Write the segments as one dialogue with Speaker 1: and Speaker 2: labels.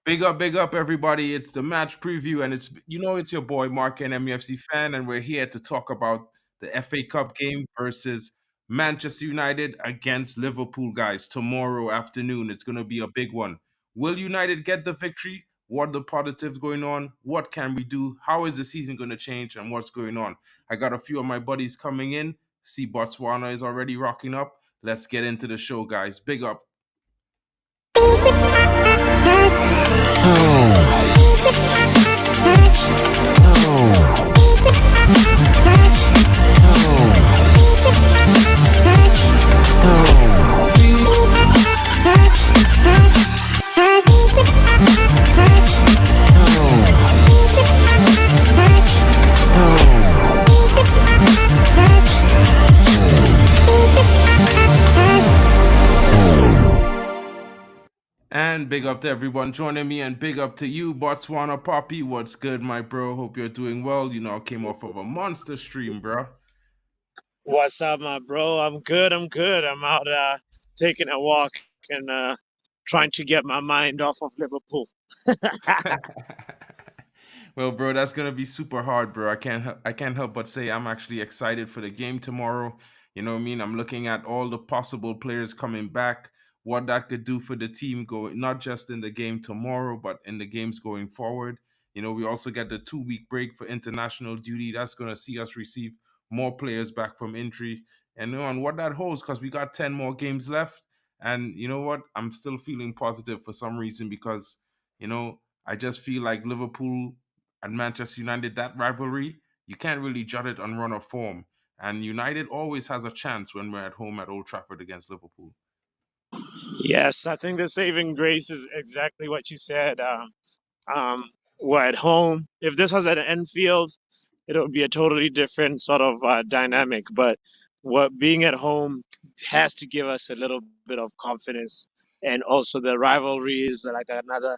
Speaker 1: Big up, everybody. It's the match preview, and it's your boy MarkN MUFC fan, and we're here to talk about the FA Cup game versus Manchester United against Liverpool, guys. Tomorrow afternoon, it's gonna be a big one. Will United get the victory? What are the positives going on? What can we do? How is the season gonna change? And what's going on? I got a few of my buddies coming in. See, Botswana is already rocking up. Let's get into the show, guys. Big up. And big up to everyone joining me, and big up to you, BOTSPapi. What's good, my bro? Hope you're doing well. I came off of a monster stream, bro.
Speaker 2: What's up, my bro? I'm good. I'm out taking a walk and trying to get my mind off of Liverpool.
Speaker 1: Well, bro, that's gonna be super hard, bro. I can't help but say I'm actually excited for the game tomorrow. You know what I mean? I'm looking at all the possible players coming back, what that could do for the team going, not just in the game tomorrow, but in the games going forward. We also get the 2 week break for international duty. That's gonna see us receive more players back from injury, and what that holds, because we got 10 more games left. And you know what? I'm still feeling positive for some reason because I just feel like Liverpool and Manchester United, that rivalry, you can't really judge it on run of form. And United always has a chance when we're at home at Old Trafford against Liverpool.
Speaker 2: Yes, I think the saving grace is exactly what you said. Um, we're at home. If this was at an Enfield, it would be a totally different sort of dynamic. But what being at home has to give us a little bit of confidence, and also the rivalry is like another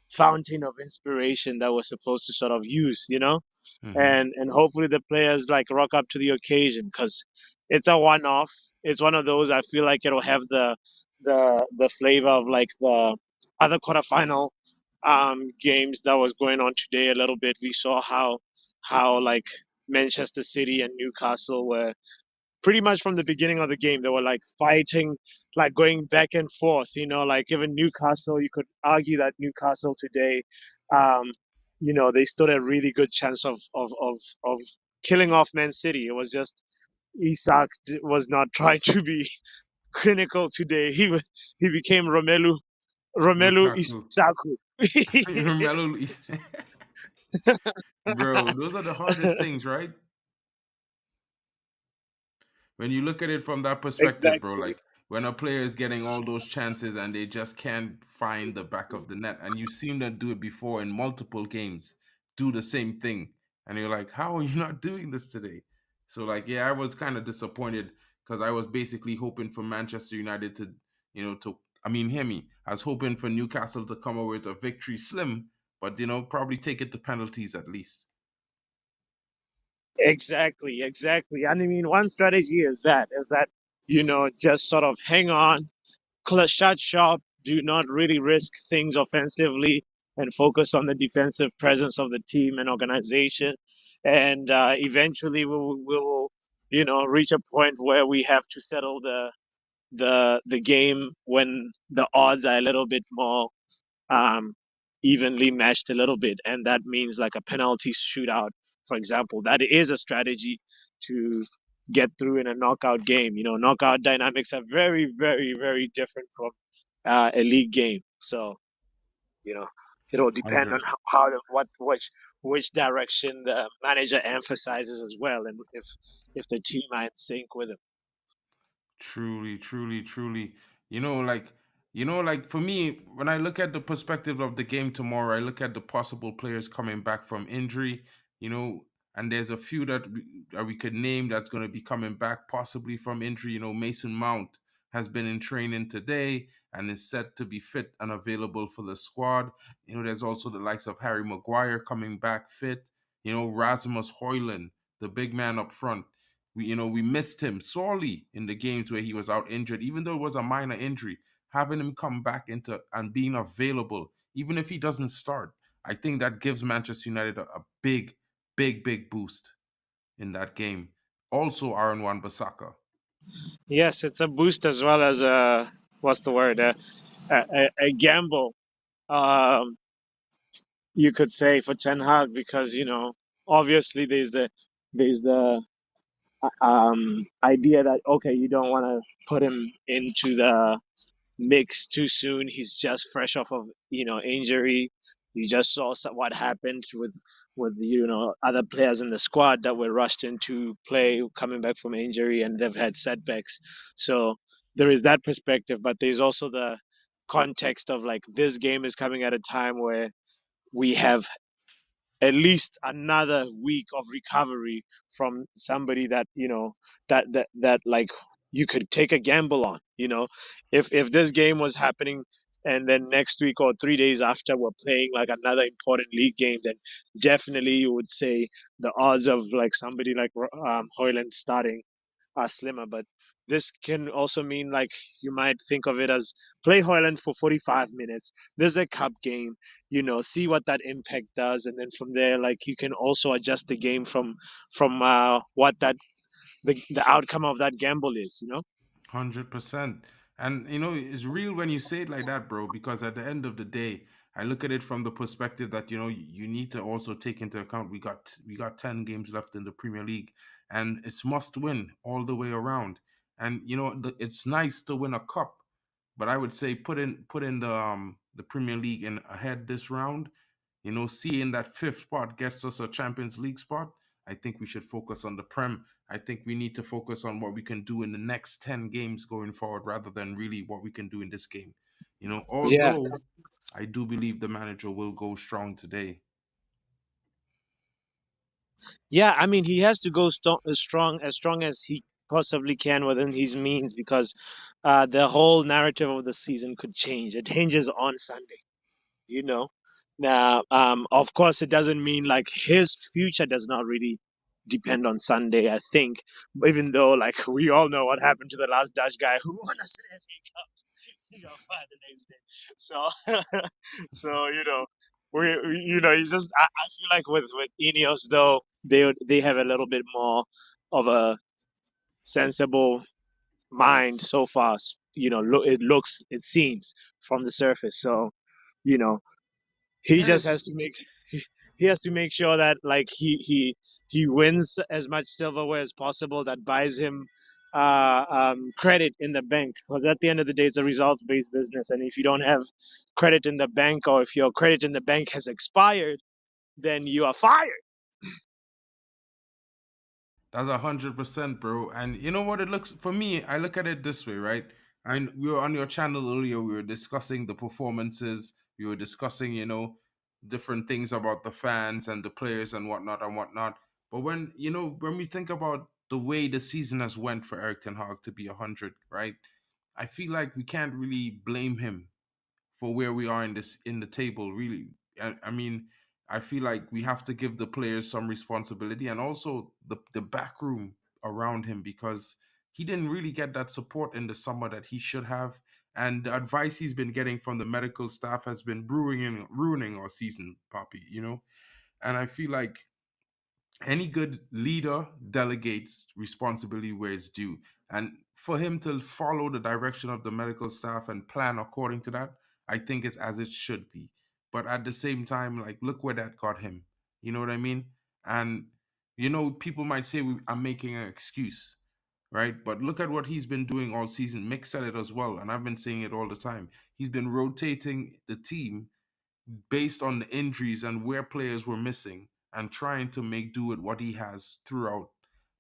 Speaker 2: fountain of inspiration that we're supposed to sort of use,
Speaker 1: Mm-hmm.
Speaker 2: and hopefully the players like rock up to the occasion because it's a one-off. It's one of those I feel like it'll have the flavor of like the other quarterfinal games that was going on today a little bit. We saw how like Manchester City and Newcastle were pretty much from the beginning of the game. They were like fighting, like going back and forth. Like even Newcastle, you could argue that Newcastle today, um, they stood a really good chance of killing off Man City. It was just Isak was not trying to be clinical today. He became Romelu
Speaker 1: Lukaku.
Speaker 2: Isaku.
Speaker 1: Romelu Luis. Bro, those are the hardest things, right? When you look at it from that perspective, bro,
Speaker 2: Exactly.
Speaker 1: like when a player is getting all those chances and they just can't find the back of the net, and you've seen them do it before in multiple games, do the same thing, and you're like, how are you not doing this today? So, like, yeah, I was kind of disappointed because I was basically hoping for Manchester United to, I mean, hear me, I was hoping for Newcastle to come away with a victory slim, but probably take it to penalties at least.
Speaker 2: Exactly. And I mean, one strategy is that just sort of hang on, shut shop, do not really risk things offensively, and focus on the defensive presence of the team and organization. And eventually, we will reach a point where we have to settle the game when the odds are a little bit more um, evenly matched a little bit, and that means like a penalty shootout, for example. That is a strategy to get through in a knockout game. Knockout dynamics are very, very, very different from a league game. So you know, it'll depend on
Speaker 1: 100.
Speaker 2: how which direction the manager emphasizes as well, and if the team are in sync with him.
Speaker 1: Truly, truly, truly. Like for me, when I look at the perspective of the game tomorrow, I look at the possible players coming back from injury, and there's a few that we could name that's going to be coming back possibly from injury. Mason Mount has been in training today and is set to be fit and available for the squad. There's also the likes of Harry Maguire coming back fit. Rasmus Højlund, the big man up front. We missed him sorely in the games where he was out injured, even though it was a minor injury. Having him come back into and being available, even if he doesn't start, I think that gives Manchester United a big, big, big boost in that game. Also, Aaron Wan Bissaka.
Speaker 2: Yes, it's a boost as well as a what's the word? A gamble. Um, you could say for Ten Hag because obviously there's the idea that okay you don't want to put him into the mix too soon. He's just fresh off of injury. You just saw what happened with other players in the squad that were rushed into play coming back from injury and they've had setbacks. So there is that perspective, but there's also the context of like this game is coming at a time where we have at least another week of recovery from somebody that that like you could take a gamble on. If this game was happening and then next week or 3 days after we're playing like another important league game, then definitely you would say the odds of like somebody like Hoyland starting are slimmer. But this can also mean like you might think of it as play Hoyland for 45 minutes. There's a cup game, see what that impact does, and then from there, like you can also adjust the game from what the outcome of that gamble is.
Speaker 1: 100%. And it's real when you say it like that, bro, because at the end of the day, I look at it from the perspective that you need to also take into account we got 10 games left in the Premier League, and it's must win all the way around. And it's nice to win a cup, but I would say put in the Premier League in ahead this round. Seeing that fifth spot gets us a Champions League spot, I think we should focus on the Prem. I think we need to focus on what we can do in the next 10 games going forward rather than really what we can do in this game.
Speaker 2: Yeah,
Speaker 1: Although I do believe the manager will go strong today.
Speaker 2: yeah. I mean, he has to go as strong as he possibly can within his means because the whole narrative of the season could change. It hinges on Sunday. you know. Now, of course, it doesn't mean like his future does not really depend on Sunday. I think, even though like we all know what happened to the last Dutch guy who won us an FA Cup, he got fired the next day. So, so he's just. I feel like with Ineos though, they have a little bit more of a sensible mind so far. It seems from the surface. So, you know, he
Speaker 1: Yeah,
Speaker 2: just
Speaker 1: it's
Speaker 2: has to make he has to make sure that like he wins as much silverware as possible that buys him credit in the bank, because at the end of the day it's a results based business, and if you don't have credit in the bank, or if your credit in the bank has expired, then you are fired.
Speaker 1: That's 100%, bro. And you know what it looks for me? I look at it this way, right? And we were on your channel earlier. We were discussing the performances. We were discussing, different things about the fans and the players and whatnot and whatnot. But when we think about the way the season has went for Eric Ten Hag to be 100, right? I feel like we can't really blame him for where we are in the table. Really, I mean, I feel like we have to give the players some responsibility and also the back room around him, because he didn't really get that support in the summer that he should have, and the advice he's been getting from the medical staff has been ruining our season, Poppy. And I feel like any good leader delegates responsibility where it's due. And for him to follow the direction of the medical staff and plan according to that, I think is as it should be. But at the same time, like, look where that got him. You know what I mean? And, people might say I'm making an excuse, right? But look at what he's been doing all season. Mick said it as well, and I've been saying it all the time. He's been rotating the team based on the injuries and where players were missing and trying to make do with what he has throughout.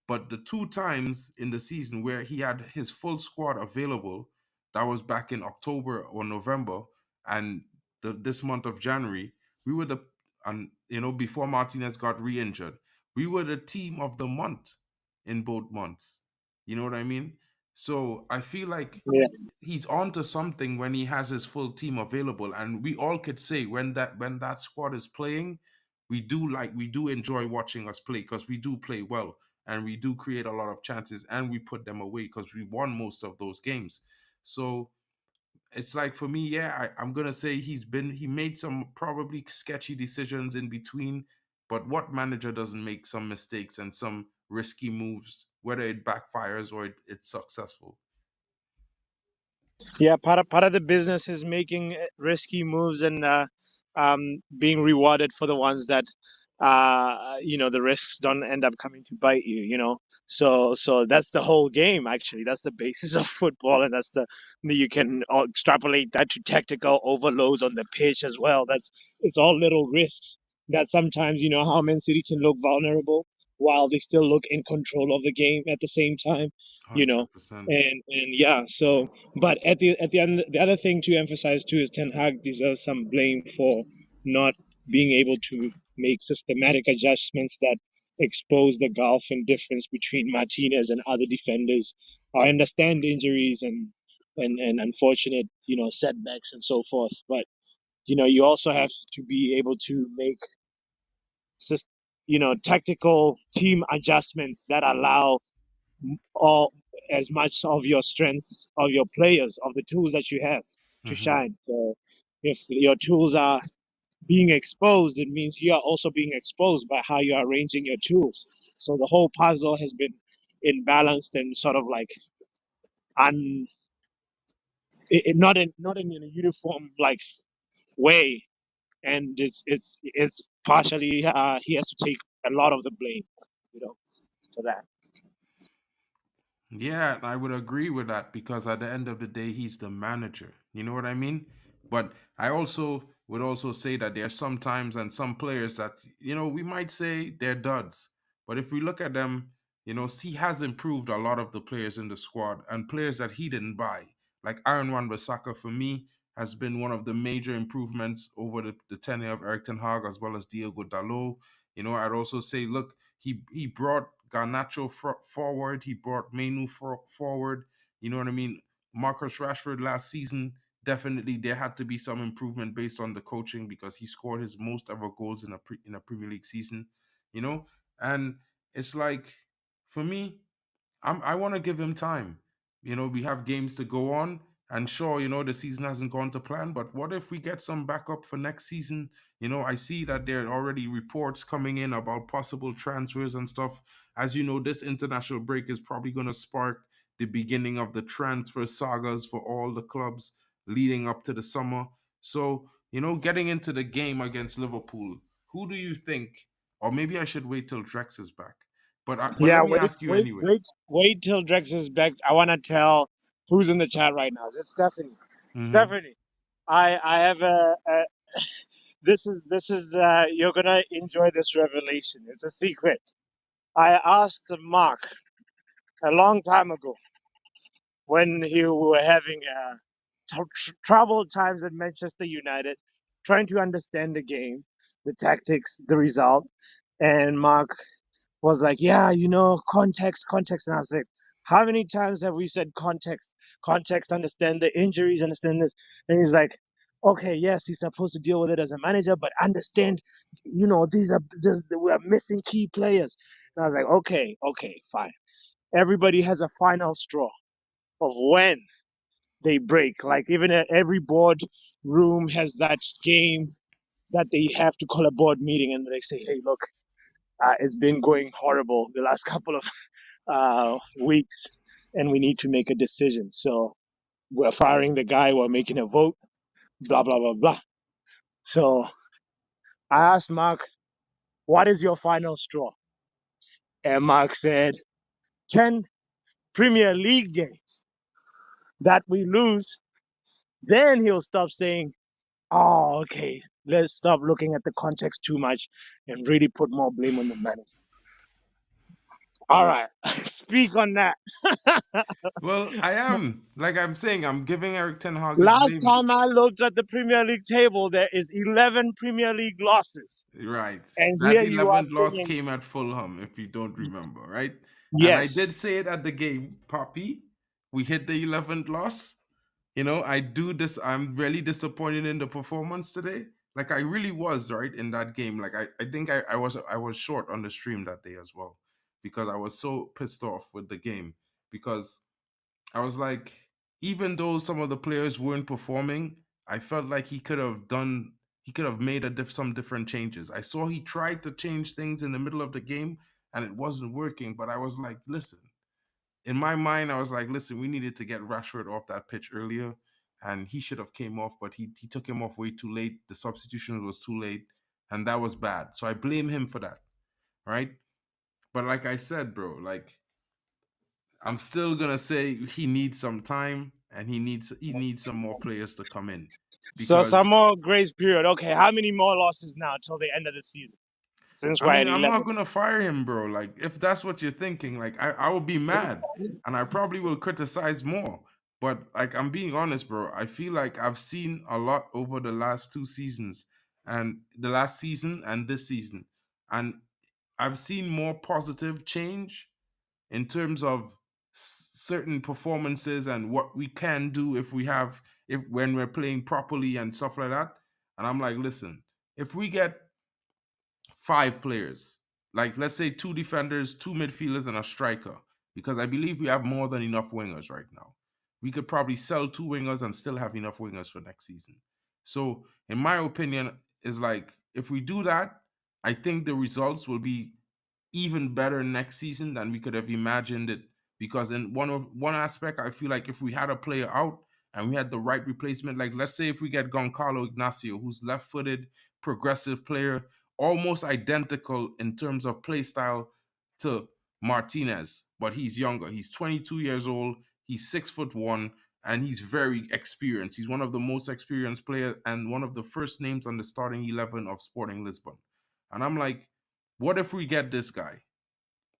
Speaker 1: But the two times in the season where he had his full squad available, that was back in October or November, and this month of January, we were and before Martinez got re-injured, we were the team of the month in both months. You know what I mean? So I feel like
Speaker 2: Yeah,
Speaker 1: he's on to something when he has his full team available, and we all could say when that squad is playing, we do enjoy watching us play because we do play well and we do create a lot of chances and we put them away because we won most of those games. So it's like for me, yeah, I'm gonna say he made some probably sketchy decisions in between, but what manager doesn't make some mistakes and some risky moves, whether it backfires or it's successful?
Speaker 2: Yeah, part of the business is making risky moves and being rewarded for the ones that the risks don't end up coming to bite you. So that's the whole game. Actually, that's the basis of football, and you can extrapolate that to tactical overloads on the pitch as well. It's all little risks that sometimes how Man City can look vulnerable while they still look in control of the game at the same time. You know,
Speaker 1: 100%.
Speaker 2: and yeah, so but at the end, the other thing to emphasize too is Ten Hag deserves some blame for not being able to make systematic adjustments that expose the gulf and difference between Martinez and other defenders. I understand injuries and unfortunate setbacks and so forth, but you also have to be able to make tactical team adjustments that allow all as much of your strengths of your players of the tools that you have to
Speaker 1: Hmm.
Speaker 2: shine. So if your tools are being exposed, it means you are also being exposed by how you are arranging your tools. So the whole puzzle has been imbalanced and sort of like un not in a uniform like way, and it's partially he has to take a lot of the blame, for that.
Speaker 1: Yeah, I would agree with that because at the end of the day, he's the manager. You know what I mean? But I also would also say that there are some times and some players that, we might say they're duds. But if we look at them, he has improved a lot of the players in the squad and players that he didn't buy. Like Aaron Bissaka for me has been one of the major improvements over the tenure of Eric Ten Hag as well as Diogo Dalot. I'd also say, look, he brought Garnacho forward. He brought Menu forward. You know what I mean? Marcus Rashford last season, definitely there had to be some improvement based on the coaching because he scored his most ever goals in a Premier League season. You know, and it's like for me, I want to give him time. We have games to go on, and sure, the season hasn't gone to plan. But what if we get some backup for next season? I see that there are already reports coming in about possible transfers and stuff. As you know, this international break is probably going to spark the beginning of the transfer sagas for all the clubs leading up to the summer. So, getting into the game against Liverpool, who do you think? Or maybe I should wait till Drex is back. But
Speaker 2: Yeah,
Speaker 1: let me
Speaker 2: wait,
Speaker 1: ask you
Speaker 2: wait,
Speaker 1: anyway.
Speaker 2: wait, wait till Drex is back. I want to tell who's in the chat right now. Is it Stephanie?
Speaker 1: Hmm.
Speaker 2: Stephanie, I have a this is you're gonna enjoy this revelation. It's a secret. I asked Mark a long time ago when he were having troubled times at Manchester United, trying to understand the game, the tactics, the result, and Mark was like, yeah, context, context. And I was like, how many times have we said context, context, understand the injuries, understand this? And he's like, okay, yes, he's supposed to deal with it as a manager, but understand, we are missing key players. And I was like, okay, fine. Everybody has a final straw of when they break. Like even every board room has that game that they have to call a board meeting and they say, hey, look, it's been going horrible the last couple of weeks, and we need to make a decision. So we're firing the guy. We're making a vote. Blah blah blah blah. So I asked Mark, "What is your final straw?" And Mark said, "10 Premier League games that we lose." Then he'll stop saying, "Oh, okay. Let's stop looking at the context too much and really put more blame on the manager." All right, speak on that.
Speaker 1: Well, I am like I'm saying, I'm giving Eric Ten Hag his
Speaker 2: Last
Speaker 1: blame.
Speaker 2: time I looked at the Premier League table, there is 11 Premier League losses.
Speaker 1: Right.
Speaker 2: And
Speaker 1: That
Speaker 2: here you are
Speaker 1: 11th loss
Speaker 2: saying,
Speaker 1: came at Fulham, if you don't remember, right? And I
Speaker 2: yes.
Speaker 1: did say it at the game, Poppy. We hit the 11th loss. I do this. I'm really disappointed in the performance today. Like I really was, right, in that game. Like I think I was short on the stream that day as well because I was so pissed off with the game because I was like, even though some of the players weren't performing, I felt like he could have made some different changes. I saw he tried to change things in the middle of the game and it wasn't working, but I was like, listen, in my mind, I was like, listen, we needed to get Rashford off that pitch earlier, and he should have came off, but he took him off way too late. The substitution was too late, and that was bad. So I blame him for that, right? But like I said, bro, like I'm still gonna say he needs some time, and he needs some more players to come in,
Speaker 2: So some
Speaker 1: because
Speaker 2: more grace period. Okay, how many more losses now till the end of the season? Since
Speaker 1: I
Speaker 2: we're at
Speaker 1: mean, I'm
Speaker 2: 11.
Speaker 1: not gonna fire him, bro. Like, if that's what you're thinking, like, I will be mad, and I probably will criticize more. But like, I'm being honest, bro. I feel like I've seen a lot over the last 2 seasons, and the last season and this season, and I've seen more positive change in terms of certain performances and what we can do if we have if when we're playing properly and stuff like that. And I'm like, listen, if we get 5 players. Like, let's say 2 defenders, 2 midfielders, and a striker, because I believe we have more than enough wingers right now. We could probably sell 2 wingers and still have enough wingers for next season. So, in my opinion, is like, if we do that, I think the results will be even better next season than we could have imagined it. Because in one aspect, I feel like if we had a player out and we had the right replacement, like let's say if we get Goncalo Ignacio, who's left-footed, progressive player, almost identical in terms of play style to Martinez, but he's younger. He's 22 years old. He's 6'1", and he's very experienced. He's one of the most experienced players and one of the first names on the starting 11 of Sporting Lisbon. And I'm like, what if we get this guy,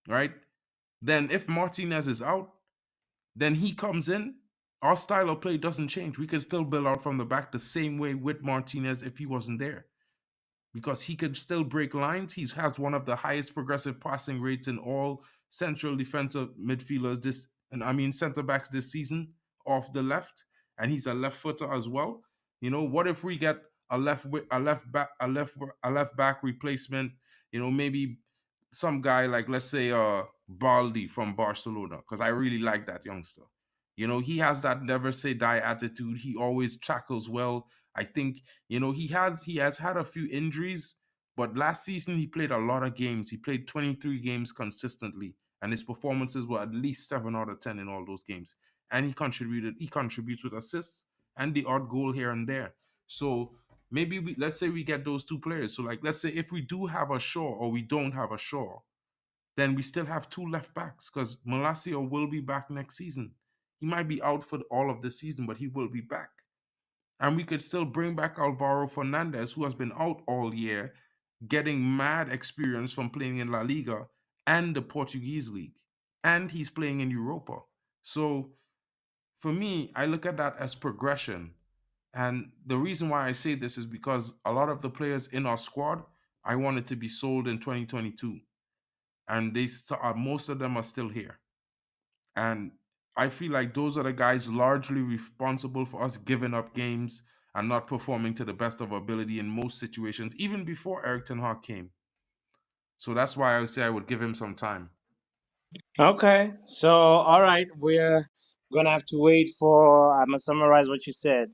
Speaker 1: right? Then if Martinez is out, then he comes in. Our style of play doesn't change. We can still build out from the back the same way with Martinez if he wasn't there, because he could still break lines. He has one of the highest progressive passing rates in all central defensive midfielders and I mean center backs this season off the left, and he's a left footer as well. What if we get a left back replacement? Maybe some guy like, let's say, Baldi from Barcelona, because I really like that youngster. He has that never say die attitude. He always tackles well. I think he has had a few injuries, but last season he played a lot of games. He played 23 games consistently, and his performances were at least 7 out of 10 in all those games. And he contributes with assists and the odd goal here and there. So maybe let's say we get those 2 players. So, like, let's say if we do have a Shaw or we don't have a Shaw, then we still have 2 left backs, because Malacio will be back next season. He might be out for all of the season, but he will be back. And we could still bring back Alvaro Fernandez, who has been out all year, getting mad experience from playing in La Liga and the Portuguese league. And he's playing in Europa. So for me, I look at that as progression. And the reason why I say this is because a lot of the players in our squad, I wanted to be sold in 2022. And most of them are still here. And I feel like those are the guys largely responsible for us giving up games and not performing to the best of our ability in most situations, even before Eric Ten Hag came. So that's why I would say I would give him some time.
Speaker 2: Okay, so all right, we're gonna have to wait for. I'm gonna summarize what you said.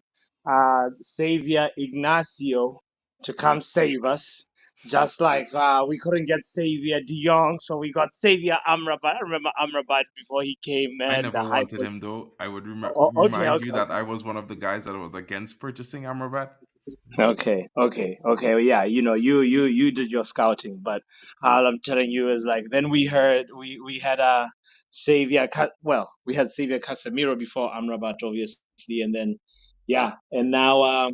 Speaker 2: Savior Ignacio to come save us, just like we couldn't get Savior De Jong, so we got Savior Amrabat. I remember Amrabat before he came,
Speaker 1: I
Speaker 2: man. The
Speaker 1: never
Speaker 2: hype
Speaker 1: wanted
Speaker 2: was.
Speaker 1: him, though. I would
Speaker 2: Okay,
Speaker 1: remind you
Speaker 2: okay,
Speaker 1: that I was one of the guys that was against purchasing Amrabat.
Speaker 2: okay. Well, yeah, you did your scouting, but all I'm telling you is like then we heard we had a we had Xavier Casemiro before Amrabat, obviously, and then yeah, and now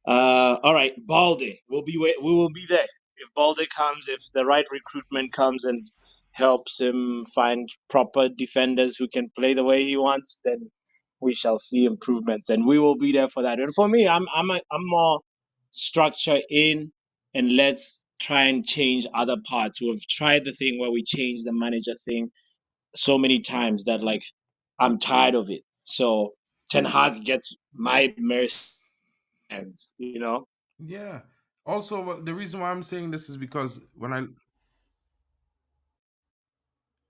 Speaker 2: all right, Balde. We will be there. If Balde comes, if the right recruitment comes and helps him find proper defenders who can play the way he wants, then we shall see improvements, and we will be there for that. And for me, I'm more structure in, and let's try and change other parts. We've tried the thing where we change the manager thing so many times that like I'm tired of it. So Ten Hag gets my mercy hands.
Speaker 1: Yeah. Also, the reason why I'm saying this is because when I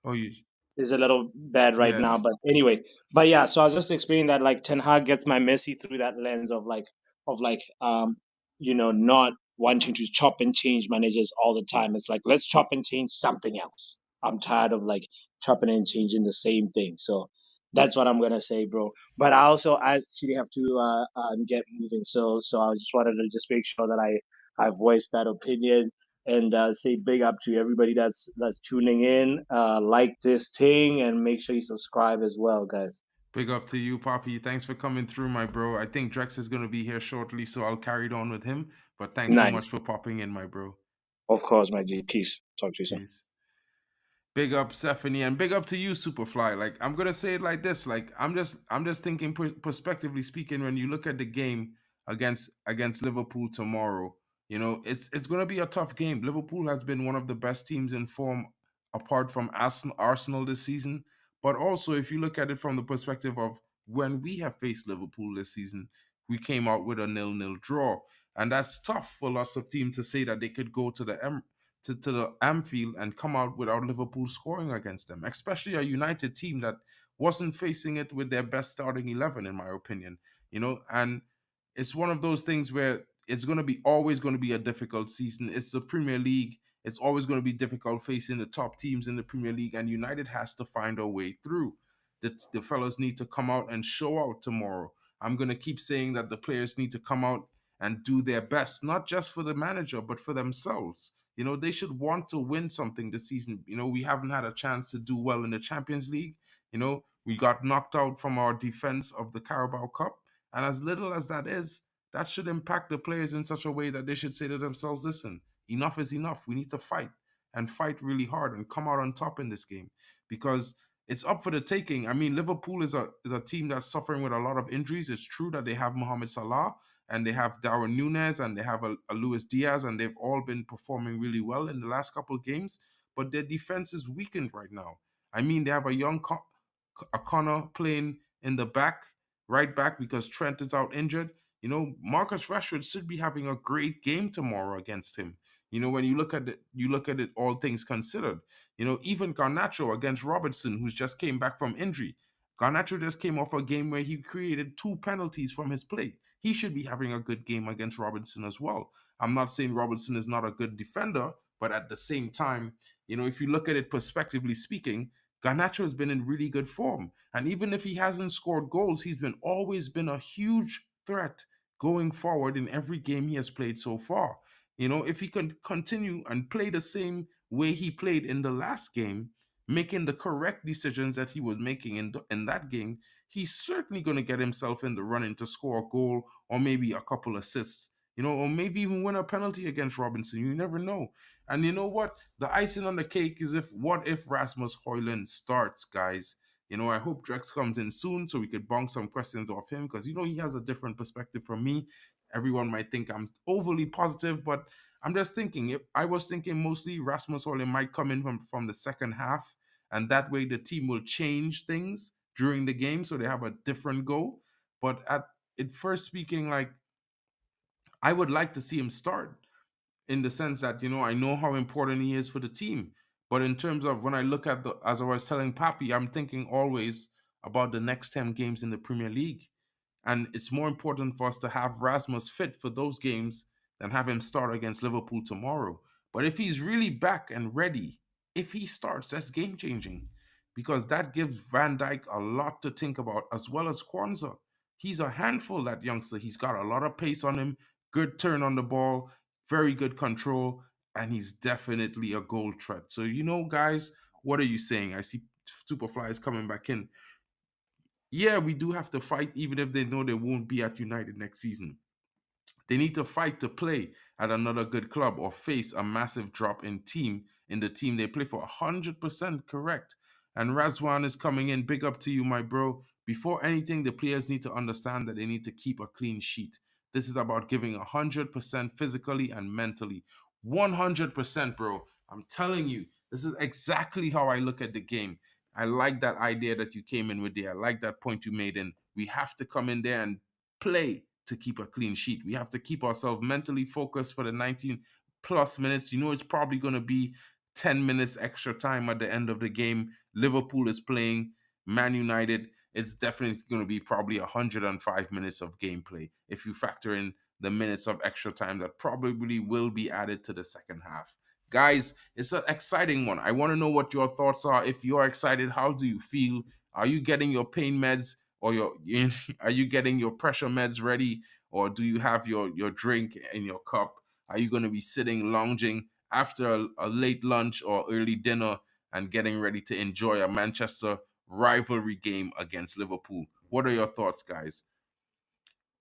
Speaker 1: oh you
Speaker 2: is a little bad right
Speaker 1: Yeah,
Speaker 2: now. But anyway, but yeah. So I was just explaining that like Ten Hag gets my Messi through that lens of like not wanting to chop and change managers all the time. It's like let's chop and change something else. I'm tired of like chopping and changing the same thing. So that's what I'm gonna say, bro. But I actually have to get moving. So I just wanted to just make sure that I voiced that opinion and say big up to everybody that's tuning in. Like this thing and make sure you subscribe as well, guys.
Speaker 1: big up to you, Poppy. Thanks for coming through, my bro. I think Drex is going to be here shortly, so I'll carry it on with him. But thanks so much
Speaker 2: Nice.
Speaker 1: for popping in, my bro.
Speaker 2: Of course, my G. Peace. Talk to you soon.
Speaker 1: Peace. Big up Stephanie and big up to you, Superfly. Like I'm gonna say it like this. Like I'm just thinking prospectively speaking. When you look at the game against Liverpool tomorrow, it's gonna be a tough game. Liverpool has been one of the best teams in form apart from Arsenal this season. But also, if you look at it from the perspective of when we have faced Liverpool this season, we came out with a 0-0 draw, and that's tough for lots of teams to say that they could go to the Anfield and come out without Liverpool scoring against them, especially a United team that wasn't facing it with their best starting 11, in my opinion. And it's one of those things where it's going to be always going to be a difficult season. It's the Premier League. It's always going to be difficult facing the top teams in the Premier League, and United has to find a way through. The fellas need to come out and show out tomorrow. I'm going to keep saying that the players need to come out and do their best, not just for the manager, but for themselves. They should want to win something this season. We haven't had a chance to do well in the Champions League. We got knocked out from our defense of the Carabao Cup. And as little as that is, that should impact the players in such a way that they should say to themselves, listen, enough is enough. We need to fight and fight really hard and come out on top in this game because it's up for the taking. I mean, Liverpool is a team that's suffering with a lot of injuries. It's true that they have Mohamed Salah, and they have Darwin Nunes, and they have a Luis Diaz, and they've all been performing really well in the last couple of games. But their defense is weakened right now. I mean, they have a young a Connor playing in the back, right back, because Trent is out injured. Marcus Rashford should be having a great game tomorrow against him. When you look at it, all things considered. Even Garnacho against Robertson, who's just came back from injury. Garnacho just came off a game where he created 2 penalties from his play. He should be having a good game against Robinson as well. I'm not saying Robinson is not a good defender, but at the same time, if you look at it prospectively speaking, Garnacho has been in really good form. And even if he hasn't scored goals, he's been always been a huge threat going forward in every game he has played so far. If he can continue and play the same way he played in the last game, making the correct decisions that he was making in that game, he's certainly going to get himself in the running to score a goal or maybe a couple assists, or maybe even win a penalty against Robinson. You never know. And you know what? The icing on the cake is what if Rasmus Højlund starts, guys? I hope Drex comes in soon so we could bounce some questions off him because he has a different perspective from me. Everyone might think I'm overly positive, but I'm just thinking. If I was thinking mostly Rasmus Højlund might come in from the second half, and that way the team will change things during the game so they have a different go. But at first speaking, like I would like to see him start in the sense that I know how important he is for the team. But in terms of when I look at as I was telling Papi, I'm thinking always about the next 10 games in the Premier League. And it's more important for us to have Rasmus fit for those games than have him start against Liverpool tomorrow. But if he's really back and ready, if he starts, that's game changing because that gives Van Dijk a lot to think about as well as Kwanzaa. He's a handful, that youngster. He's got a lot of pace on him, good turn on the ball, very good control, and he's definitely a goal threat. So, guys, what are you saying? I see Superfly is coming back in. Yeah, we do have to fight, even if they know they won't be at United next season. They need to fight to play at another good club or face a massive drop in the team they play for. 100% correct. And Razwan is coming in. Big up to you, my bro. Before anything, the players need to understand that they need to keep a clean sheet. This is about giving 100% physically and mentally. 100%, bro. I'm telling you, this is exactly how I look at the game. I like that idea that you came in with there. I like that point you made in. We have to come in there and play to keep a clean sheet. We have to keep ourselves mentally focused for the 19 plus minutes. It's probably going to be 10 minutes extra time at the end of the game. Liverpool is playing Man United. It's definitely going to be probably 105 minutes of gameplay if you factor in the minutes of extra time that probably will be added to the second half. Guys, it's an exciting one. I want to know what your thoughts are. If you're excited, how do you feel? Are you getting your pain meds or your are you getting your pressure meds ready, or do you have your drink in your cup? Are you going to be sitting lounging after a late lunch or early dinner and getting ready to enjoy a Manchester rivalry game against Liverpool? What are your thoughts, guys?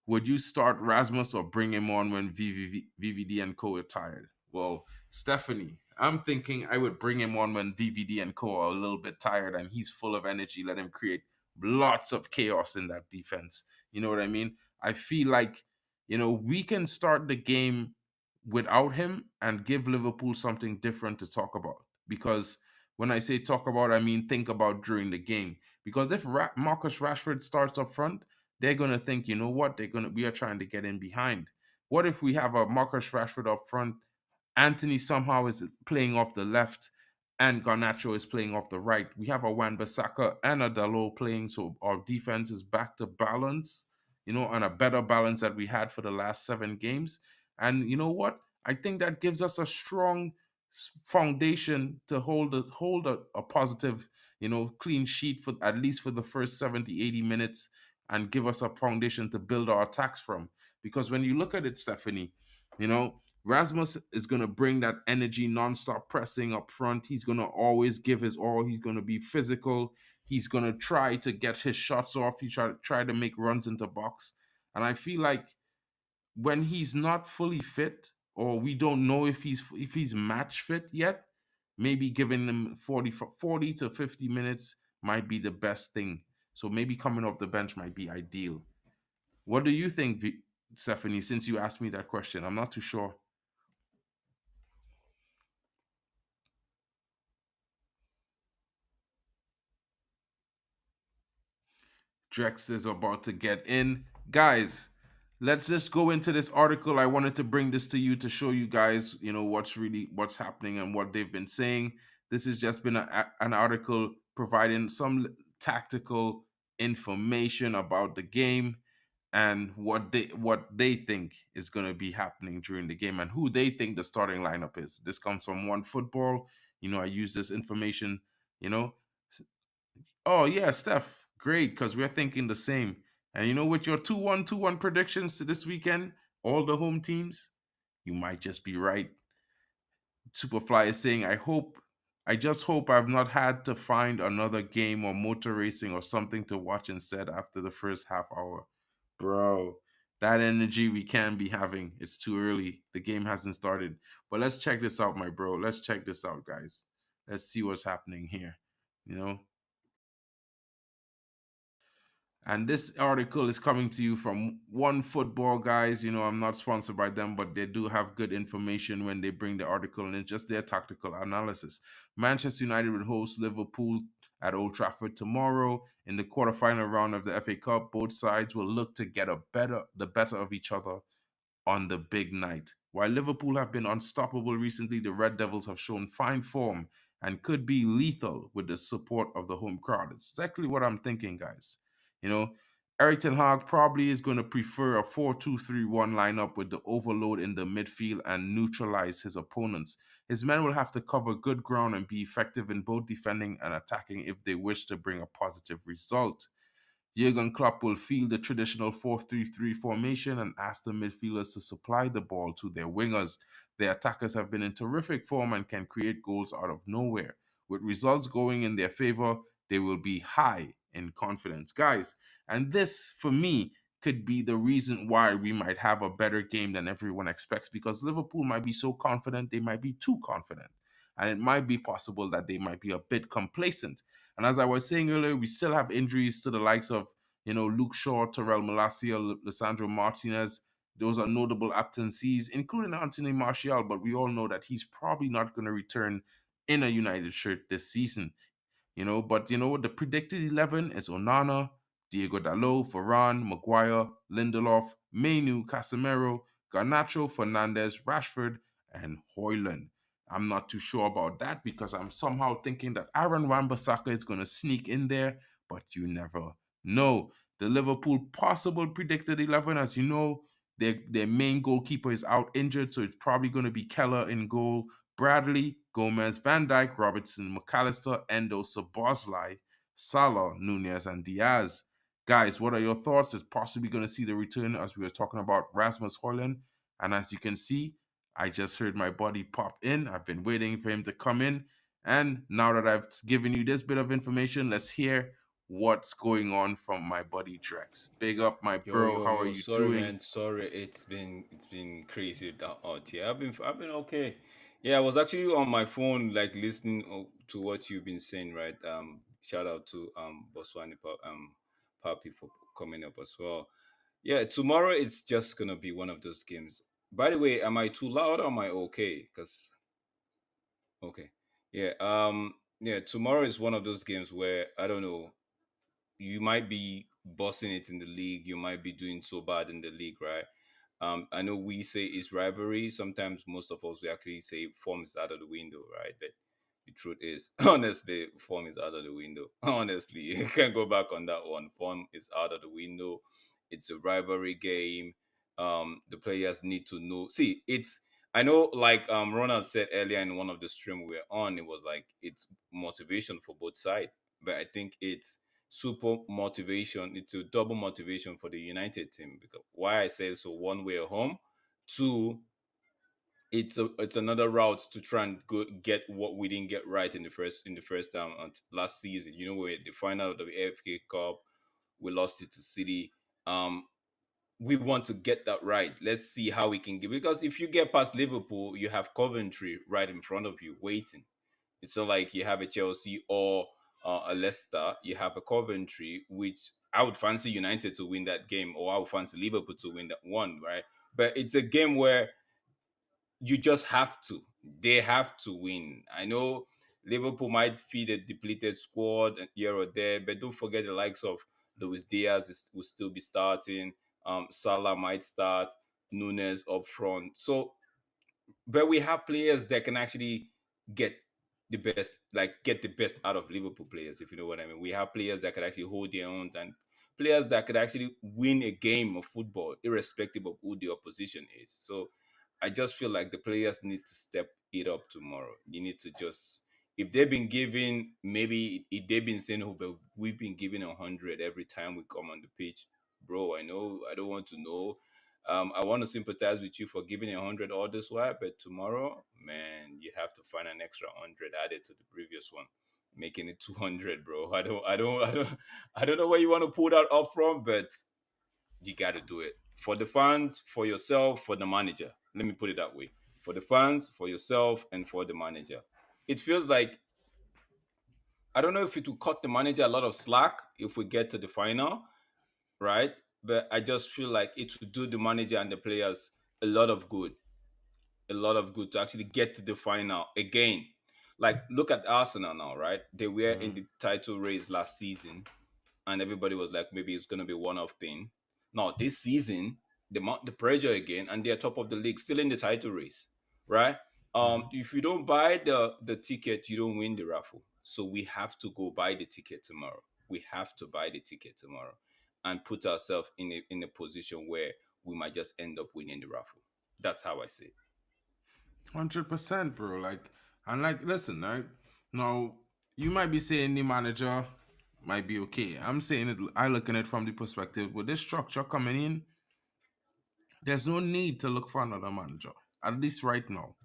Speaker 1: Would you start Rasmus or bring him on when VVD and Co are tired? Well, Stephanie, I'm thinking I would bring him on when VVD and Co are a little bit tired and he's full of energy. Let him create lots of chaos in that defense. You know what I mean? I feel like, we can start the game without him and give Liverpool something different to talk about. Because when I say talk about, I mean think about during the game. Because if Marcus Rashford starts up front, they're gonna think, you know what? We are trying to get in behind. What if we have a Marcus Rashford up front? Anthony somehow is playing off the left, and Garnacho is playing off the right. We have a WAN BISSAKA and a Dalot playing, so our defense is back to balance, and a better balance that we had for the last 7 games. And you know what? I think that gives us a strong foundation to hold a positive, clean sheet for at least for the first 70, 80 minutes and give us a foundation to build our attacks from. Because when you look at it, Stephanie, you know, Rasmus is going to bring that energy, nonstop pressing up front. He's going to always give his all. He's going to be physical. He's going to try to get his shots off. He try to make runs into box. And I feel like when he's not fully fit, or we don't know if he's match fit yet, maybe giving him 40 to 50 minutes might be the best thing. So maybe coming off the bench might be ideal. What do you think, Stephanie, since you asked me that question? I'm not too sure. Drex is about to get in. Guys, let's just go into this article. I wanted to bring this to you to show you guys, what's happening and what they've been saying. This has just been an article providing some tactical information about the game and what they think is going to be happening during the game and who they think the starting lineup is. This comes from One Football. I use this information, you know. Oh yeah, Steph, great, because we're thinking the same. And with your 2-1 predictions to this weekend, all the home teams, you might just be right. Superfly is saying, I just hope I've not had to find another game or motor racing or something to watch instead after the first half hour. Bro, that energy we can be having. It's too early. The game hasn't started. But let's check this out, my bro. Let's check this out, guys. Let's see what's happening here. You know, And this article is coming to you from One Football, guys. I'm not sponsored by them, but they do have good information when they bring the article, and it's just their tactical analysis. Manchester United will host Liverpool at Old Trafford tomorrow in the quarterfinal round of the FA Cup. Both sides will look to get the better of each other on the big night. While Liverpool have been unstoppable recently, the Red Devils have shown fine form and could be lethal with the support of the home crowd. It's exactly what I'm thinking, guys. You know, Eric Ten Hag probably is going to prefer a 4-2-3-1 lineup with the overload in the midfield and neutralize his opponents. His men will have to cover good ground and be effective in both defending and attacking if they wish to bring a positive result. Jurgen Klopp will field the traditional 4-3-3 formation and ask the midfielders to supply the ball to their wingers. Their attackers have been in terrific form and can create goals out of nowhere. With results going in their favor, they will be high in confidence. Guys, and this, for me, could be the reason why we might have a better game than everyone expects, because Liverpool might be so confident, they might be too confident. And it might be possible that they might be a bit complacent. And as I was saying earlier, we still have injuries to the likes of, Luke Shaw, Terrell Malacia, Lissandro Martinez. Those are notable absences, including Anthony Martial, but we all know that he's probably not going to return in a United shirt this season. But the predicted 11 is Onana, Diego Dalot, Varane, Maguire, Lindelof, Mainu, Casemiro, Garnacho, Fernandez, Rashford, and Højlund. I'm not too sure about that because I'm somehow thinking that Aaron Wan-Bissaka is going to sneak in there, but you never know. The Liverpool possible predicted 11, as you know, their main goalkeeper is out injured, so it's probably going to be Keller in goal, Bradley, Gomez, Van Dijk, Robertson, McAllister, Endo, Szoboszlai, Salah, Nunez, and Diaz. Guys, what are your thoughts? Is possibly going to see the return, as we were talking about, Rasmus Højlund. And as you can see, I just heard my buddy pop in. I've been waiting for him to come in. And now that I've given you this bit of information, let's hear what's going on from my buddy Drex. Big up, my
Speaker 3: Yo,
Speaker 1: bro.
Speaker 3: yo,
Speaker 1: How are
Speaker 3: yo!
Speaker 1: you
Speaker 3: Sorry,
Speaker 1: doing?
Speaker 3: man. Sorry, it's been crazy out here. I've been okay. Yeah, I was actually on my phone, like listening to what you've been saying, right? Shout out to Papi for coming up as well. Yeah, tomorrow it's just gonna be one of those games. By the way, am I too loud or am I okay? Cause okay, yeah, yeah. Tomorrow is one of those games where I don't know, you might be bossing it in the league. You might be doing so bad in the league, right? I know we say it's rivalry. Sometimes most of us we actually say form is out of the window, right? But the truth is, honestly, form is out of the window. Honestly, you can't go back on that one. Form is out of the window. It's a rivalry game. The players need to know. See, it's I know, like Ronald said earlier in one of the stream we were on, it was like it's motivation for both sides. But I think it's super motivation. It's a double motivation for the United team because why I say so: one, we're home; two, it's another route to try and get what we didn't get right in the first last season. You know, we're at the final of the AFK Cup. We lost it to City. We want to get that right. Let's see how we can get, because if you get past Liverpool, you have Coventry right in front of you waiting. It's not like you have a Chelsea or a Leicester. You have a Coventry, which I would fancy United to win that game, or I would fancy Liverpool to win that one, right? But it's a game where you just have to. They have to win. I know Liverpool might feed a depleted squad here or there, but don't forget the likes of Luis Diaz will still be starting. Salah might start. Nunes up front. So but we have players that can actually get get the best out of Liverpool players, if you know what I mean. We have players that could actually hold their own, and players that could actually win a game of football, irrespective of who the opposition is. So I just feel like the players need to step it up tomorrow. You need to just, if they've been giving, maybe if they've been saying, oh, but we've been giving 100 every time we come on the pitch, bro. I know I don't want to know. I want to sympathize with you for giving 100 all this while, but tomorrow, man, you have to find an extra 100 added to the previous one, making it 200, bro. I don't know where you want to pull that up from, but you got to do it for the fans, for yourself, for the manager. Let me put it that way: for the fans, for yourself, and for the manager. It feels like, I don't know if it will cut the manager a lot of slack if we get to the final, right? But I just feel like it would do the manager and the players a lot of good, a lot of good to actually get to the final again. Like, look at Arsenal now, right? They were in
Speaker 1: Mhm.
Speaker 3: the title race last season, and everybody was like, maybe it's gonna be one-off thing. Now this season, they mount the pressure again, and they're top of the league, still in the title race, right?
Speaker 1: Mhm.
Speaker 3: If you don't buy the ticket, you don't win the raffle. So we have to go buy the ticket tomorrow. We have to buy the ticket tomorrow, and put ourselves in a position where we might just end up winning the raffle. That's how I see it.
Speaker 1: 100%, bro. Listen, right? Now, you might be saying the manager might be okay. I'm saying it, I look at it from the perspective with this structure coming in, there's no need to look for another manager, at least right now.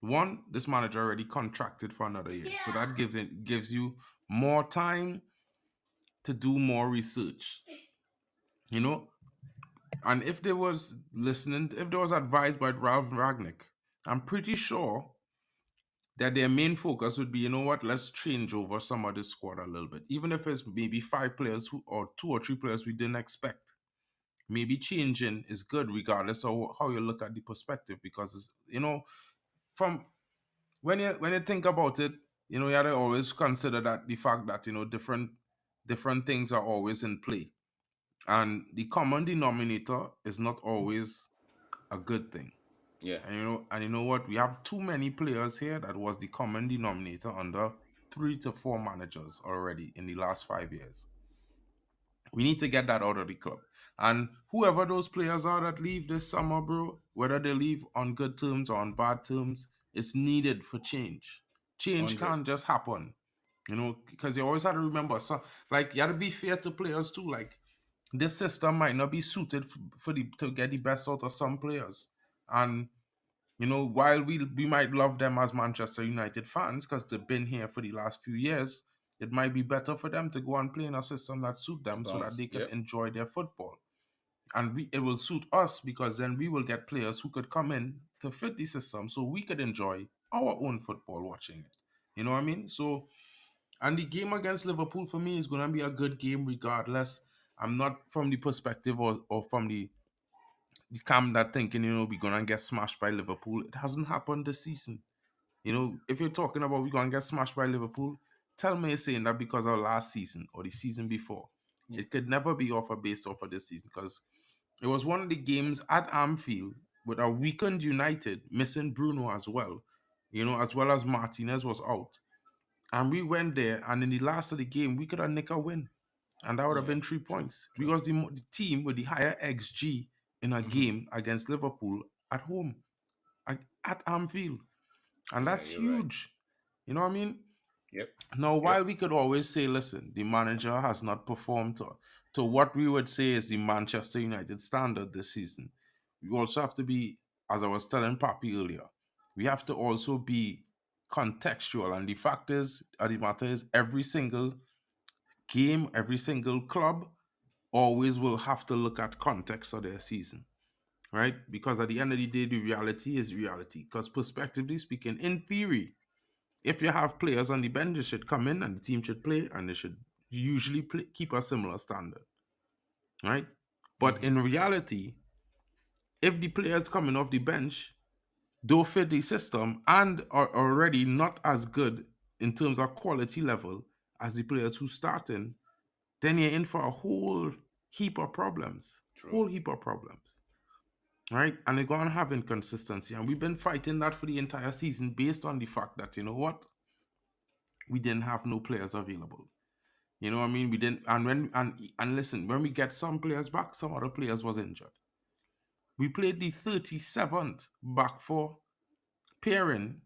Speaker 1: One, this manager already contracted for another year, so that gives you more time to do more research. You know, and if there was listening, if there was advised by Ralph Ragnick, I'm pretty sure that their main focus would be, you know what, let's change over some of this squad a little bit, even if it's maybe five players or two or three players we didn't expect. Maybe changing is good regardless of how you look at the perspective, because from when you think about it, you have to always consider that the fact that different things are always in play, and the common denominator is not always a good thing.
Speaker 3: Yeah.
Speaker 1: And you know what? We have too many players here that was the common denominator under 3 to 4 managers already in the last 5 years. We need to get that out of the club. And whoever those players are that leave this summer, bro, whether they leave on good terms or on bad terms, it's needed for change. Change
Speaker 3: 100.
Speaker 1: can't just happen, because you always have to remember. So, like, you have to be fair to players too. Like, this system might not be suited for the to get the best out of some players. And while we might love them as Manchester United fans because they've been here for the last few years, it might be better for them to go and play in a system that suit
Speaker 3: To
Speaker 1: them so that
Speaker 3: bounce.
Speaker 1: they could
Speaker 3: Yep.
Speaker 1: enjoy their football. And it will suit us because then we will get players who could come in to fit the system so we could enjoy our own football watching it. You know what I mean? So, and the game against Liverpool for me is going to be a good game regardless. I'm not from the perspective or from the camp that thinking, we're going to get smashed by Liverpool. It hasn't happened this season. If you're talking about we're going to get smashed by Liverpool, tell me you're saying that because of last season or the season before.
Speaker 3: Yeah.
Speaker 1: It could never be based off of this season because it was one of the games at Anfield with a weakened United missing Bruno as well, as well as Martinez was out. And we went there, and in the last of the game, we could have nicked a win, and that would have
Speaker 3: Yeah.
Speaker 1: been three
Speaker 3: True.
Speaker 1: points. We
Speaker 3: True.
Speaker 1: was the team with the higher XG in a
Speaker 3: Hmm.
Speaker 1: game against Liverpool at home, at Anfield. And
Speaker 3: Yeah,
Speaker 1: that's
Speaker 3: you're right.
Speaker 1: huge. You know what I mean?
Speaker 3: Yep.
Speaker 1: Now,
Speaker 3: Yep.
Speaker 1: while we could always say, listen, the manager has not performed to what we would say is the Manchester United standard this season, we also have to be, as I was telling Papi earlier, we have to also be contextual. And the fact is, the matter is, every single game, every single club always will have to look at context of their season, right? Because at the end of the day, the reality is reality. Because prospectively speaking, in theory, if you have players on the bench, they should come in and the team should play and they should usually keep a similar standard, right? But
Speaker 3: Hmm.
Speaker 1: in reality, if the players coming off the bench don't fit the system and are already not as good in terms of quality level as the players who starting, then you're in for a whole heap of problems,
Speaker 3: True.
Speaker 1: right? And they're going to have inconsistency. And we've been fighting that for the entire season based on the fact that, you know what? We didn't have no players available. You know what I mean? We didn't, and and listen, when we get some players back, some other players was injured. We played the 37th back four pairing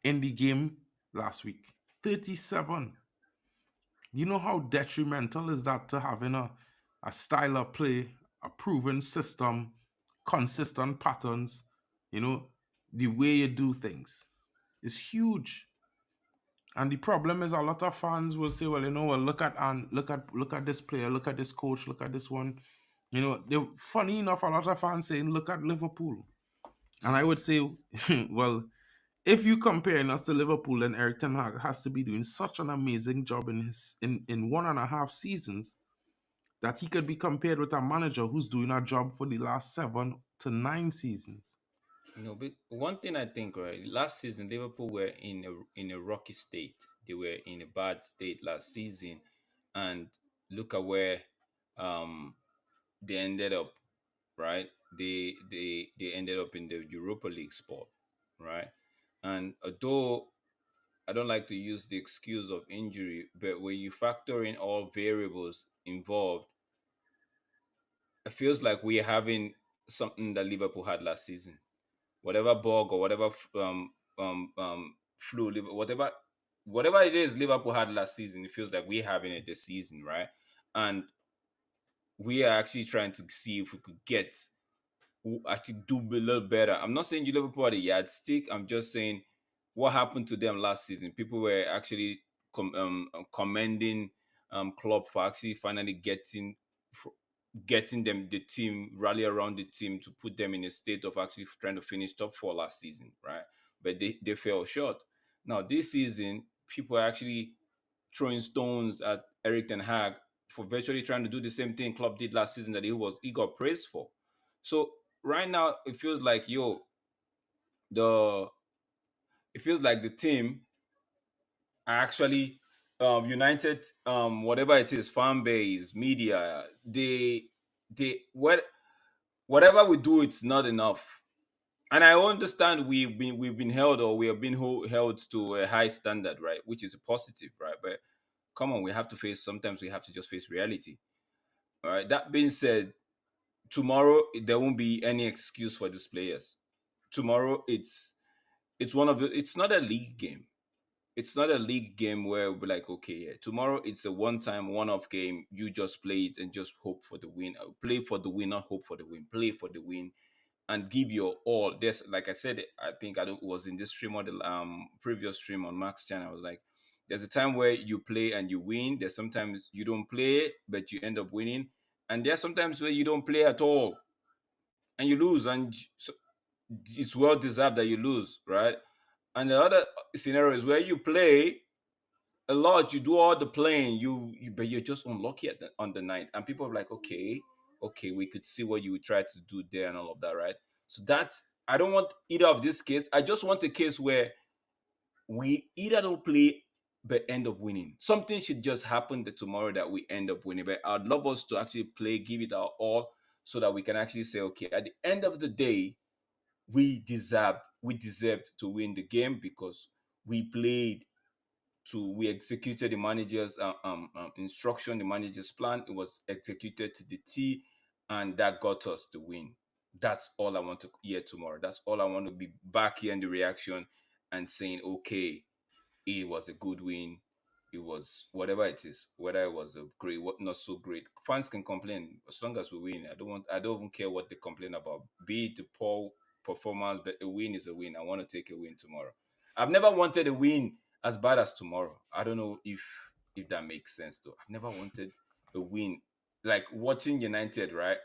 Speaker 1: in the game last week. 37. You know how detrimental is that to having a style of play, a proven system, consistent patterns, the way you do things. It's huge. And the problem is a lot of fans will say, well, look at this player, look at this coach, look at this one. They funny enough, a lot of fans saying, look at Liverpool. And I would say, well, if you comparing us to Liverpool, then Eric Ten Hag has to be doing such an amazing job in 1.5 seasons that he could be compared with a manager who's doing a job for the last 7 to 9 seasons.
Speaker 3: But one thing I think, right, last season Liverpool were in a rocky state. They were in a bad state last season, and look at where um they ended up. Right, they ended up in the Europa League spot, right? And although I don't like to use the excuse of injury, but when you factor in all variables involved, it feels like we're having something that Liverpool had last season. Whatever bug or whatever flu, whatever it is Liverpool had last season, it feels like we're having it this season, right? And we are actually trying to see if we could get who actually do a little better. I'm not saying you Liverpool are the yardstick. I'm just saying what happened to them last season. People were actually commending Klopp for actually finally getting them the team rally around the team to put them in a state of actually trying to finish top four last season, right? But they fell short. Now this season, people are actually throwing stones at Eric Ten Hag for virtually trying to do the same thing Klopp did last season that he got praised for. So right now it feels like the it feels like the team are actually united, whatever it is, fan base, media, they whatever we do, it's not enough. And I understand we've been held, or we have been held to a high standard, right? Which is a positive, right? But come on, we have to face. Sometimes we have to just face reality. All right. That being said, tomorrow there won't be any excuse for these players. Tomorrow it's one of the. It's not a league game. It's not a league game where we'll be like, okay, yeah, tomorrow it's a one-time, one-off game. You just play it and just hope for the win. Play for the win, not hope for the win. Play for the win and give your all. There's, like I said, I think I don't, it was in this stream or the previous stream on Max channel. I was like, there's a time where you play and you win. There's sometimes you don't play but you end up winning, and there's sometimes where you don't play at all and you lose, and so it's well deserved that you lose, right? And the other scenario is where you play a lot, you do all the playing, but you're just unlucky on the night, and people are like, okay, we could see what you would try to do there and all of that, right? So that's, I don't want either of this case. I just want a case where we either don't play but end up winning. Something should just happen that tomorrow that we end up winning. But I'd love us to actually play, give it our all, so that we can actually say, okay, at the end of the day, we deserved to win the game because we executed the manager's instruction, the manager's plan. It was executed to the T, and that got us the win. That's all I want to hear tomorrow. That's all I want to be back here in the reaction and saying, okay, it was a good win. It was whatever it is, whether it was a great, what not so great. Fans can complain as long as we win. I don't even care what they complain about. Be it the poor performance, but a win is a win. I want to take a win tomorrow. I've never wanted a win as bad as tomorrow. I don't know if that makes sense though. I've never wanted a win. Like watching United, right?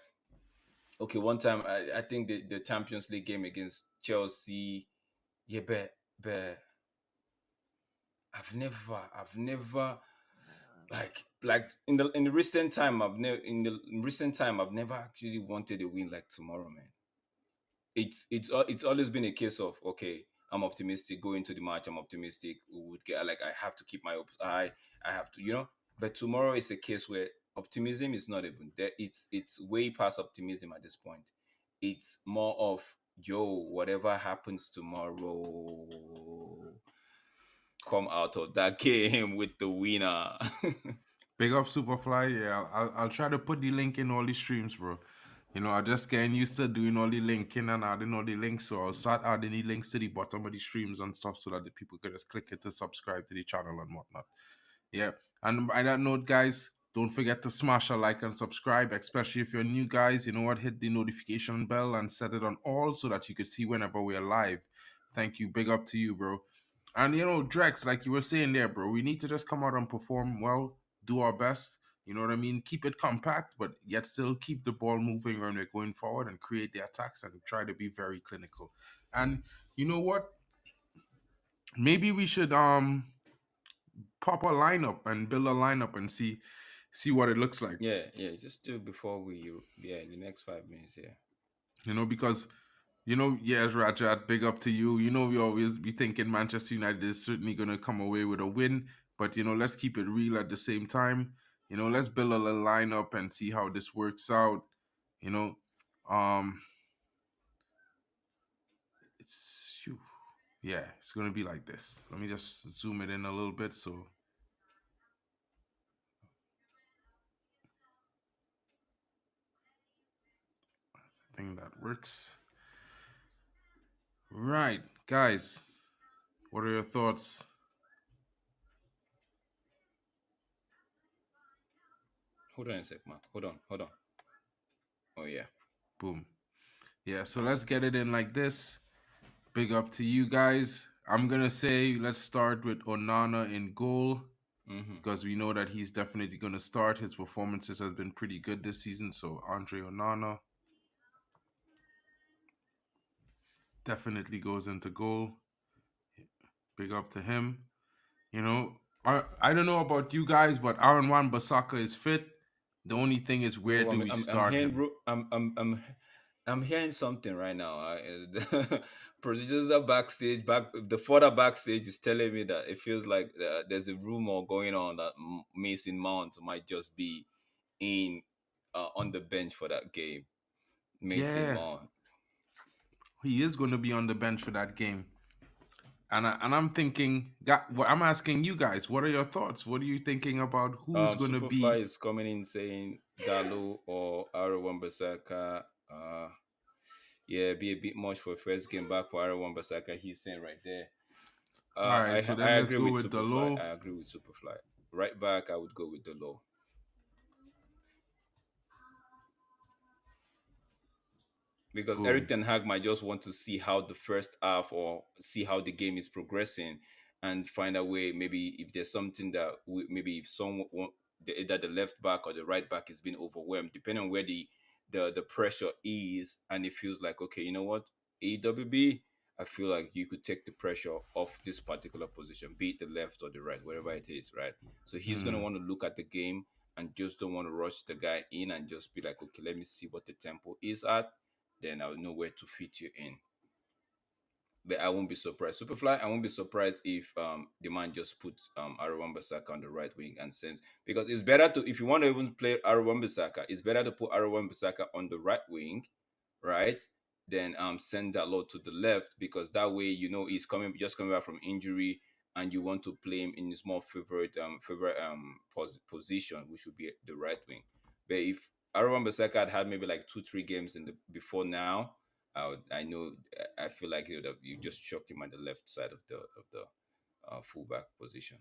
Speaker 3: Okay, one time I think the Champions League game against Chelsea. Yeah, but I've never like in the recent time I've never actually wanted a win like tomorrow, man. It's always been a case of, okay, I'm optimistic going to the match. I'm optimistic we would get, like, I have to keep my hopes high. I have to, but tomorrow is a case where optimism is not even there. It's way past optimism at this point. It's more of, yo, whatever happens tomorrow, come out of that game with the winner.
Speaker 1: Big up Superfly. Yeah, I'll try to put the link in all the streams, bro. I'm just getting used to doing all the linking and adding all the links. So I'll start adding the links to the bottom of the streams and stuff so that the people could just click it to subscribe to the channel and whatnot. Yeah. And by that note, guys, don't forget to smash a like and subscribe, especially if you're new guys. You know what? Hit the notification bell and set it on all so that you could see whenever we're live. Thank you. Big up to you, bro. And Drex, like you were saying there, bro, we need to just come out and perform well, do our best. You know what I mean? Keep it compact, but yet still keep the ball moving when we're going forward and create the attacks and try to be very clinical. And you know what? Maybe we should pop a lineup and build a lineup and see what it looks like.
Speaker 3: Yeah, just do it before in the next 5 minutes.
Speaker 1: Because yes, Rajat, big up to you. We always be thinking Manchester United is certainly gonna come away with a win, but let's keep it real at the same time. Let's build a little lineup and see how this works out. You know, um, it's gonna be like this. Let me just zoom it in a little bit so. I think that works. Right, guys, what are your thoughts?
Speaker 3: Hold on a sec, Mark. Hold on. Oh yeah.
Speaker 1: Boom. Yeah, so let's get it in like this. Big up to you guys. I'm gonna say let's start with Onana in goal because we know that he's definitely gonna start. His performances has been pretty good this season. So Andre Onana definitely goes into goal. Big up to him. I don't know about you guys, but WAN BISSAKA is fit. The only thing is, where do we start him?
Speaker 3: I'm hearing something right now. The producer backstage, the further backstage is telling me that it feels like there's a rumor going on that Mason Mount might just be in on the bench for that game. Mason
Speaker 1: Yeah.
Speaker 3: Mount.
Speaker 1: He is going to be on the bench for that game. And I'm thinking, what I'm asking you guys, what are your thoughts? What are you thinking about who's going to
Speaker 3: Superfly
Speaker 1: be?
Speaker 3: is coming in saying Dalo or Aaron Bissaka. Yeah, be a bit much for first game back for Aaron Bissaka. He's saying right there.
Speaker 1: All right, so
Speaker 3: I
Speaker 1: then let's
Speaker 3: agree
Speaker 1: go
Speaker 3: with
Speaker 1: with the
Speaker 3: Superfly.
Speaker 1: low.
Speaker 3: I agree with Superfly. Right back, I would go with the low. Because Eric
Speaker 1: Boom.
Speaker 3: Ten Hag might just want to see how the first half or see how the game is progressing and find a way. Maybe if there's something that maybe if someone either the left back or the right back is being overwhelmed, depending on where the pressure is, and it feels like okay, you know what, AWB, I feel like you could take the pressure off this particular position, be it the left or the right, wherever it is, right? So he's gonna
Speaker 1: Hmm.
Speaker 3: want to look at the game and just don't want to rush the guy in and just be like, okay, let me see what the tempo is at, then I'll know where to fit you in. But I won't be surprised. Superfly, I won't be surprised if the man just puts Aaron Bissaka on the right wing and sends, because it's better to, if you want to even play Aaron Bissaka, it's better to put Aaron Bissaka on the right wing, right? Then send that load to the left, because that way you know he's coming back from injury and you want to play him in his more favorite position, which would be the right wing. But if Aaron Bissaka had maybe like 2-3 games in the before now, I know I feel like you just chucked him on the left side of the fullback position.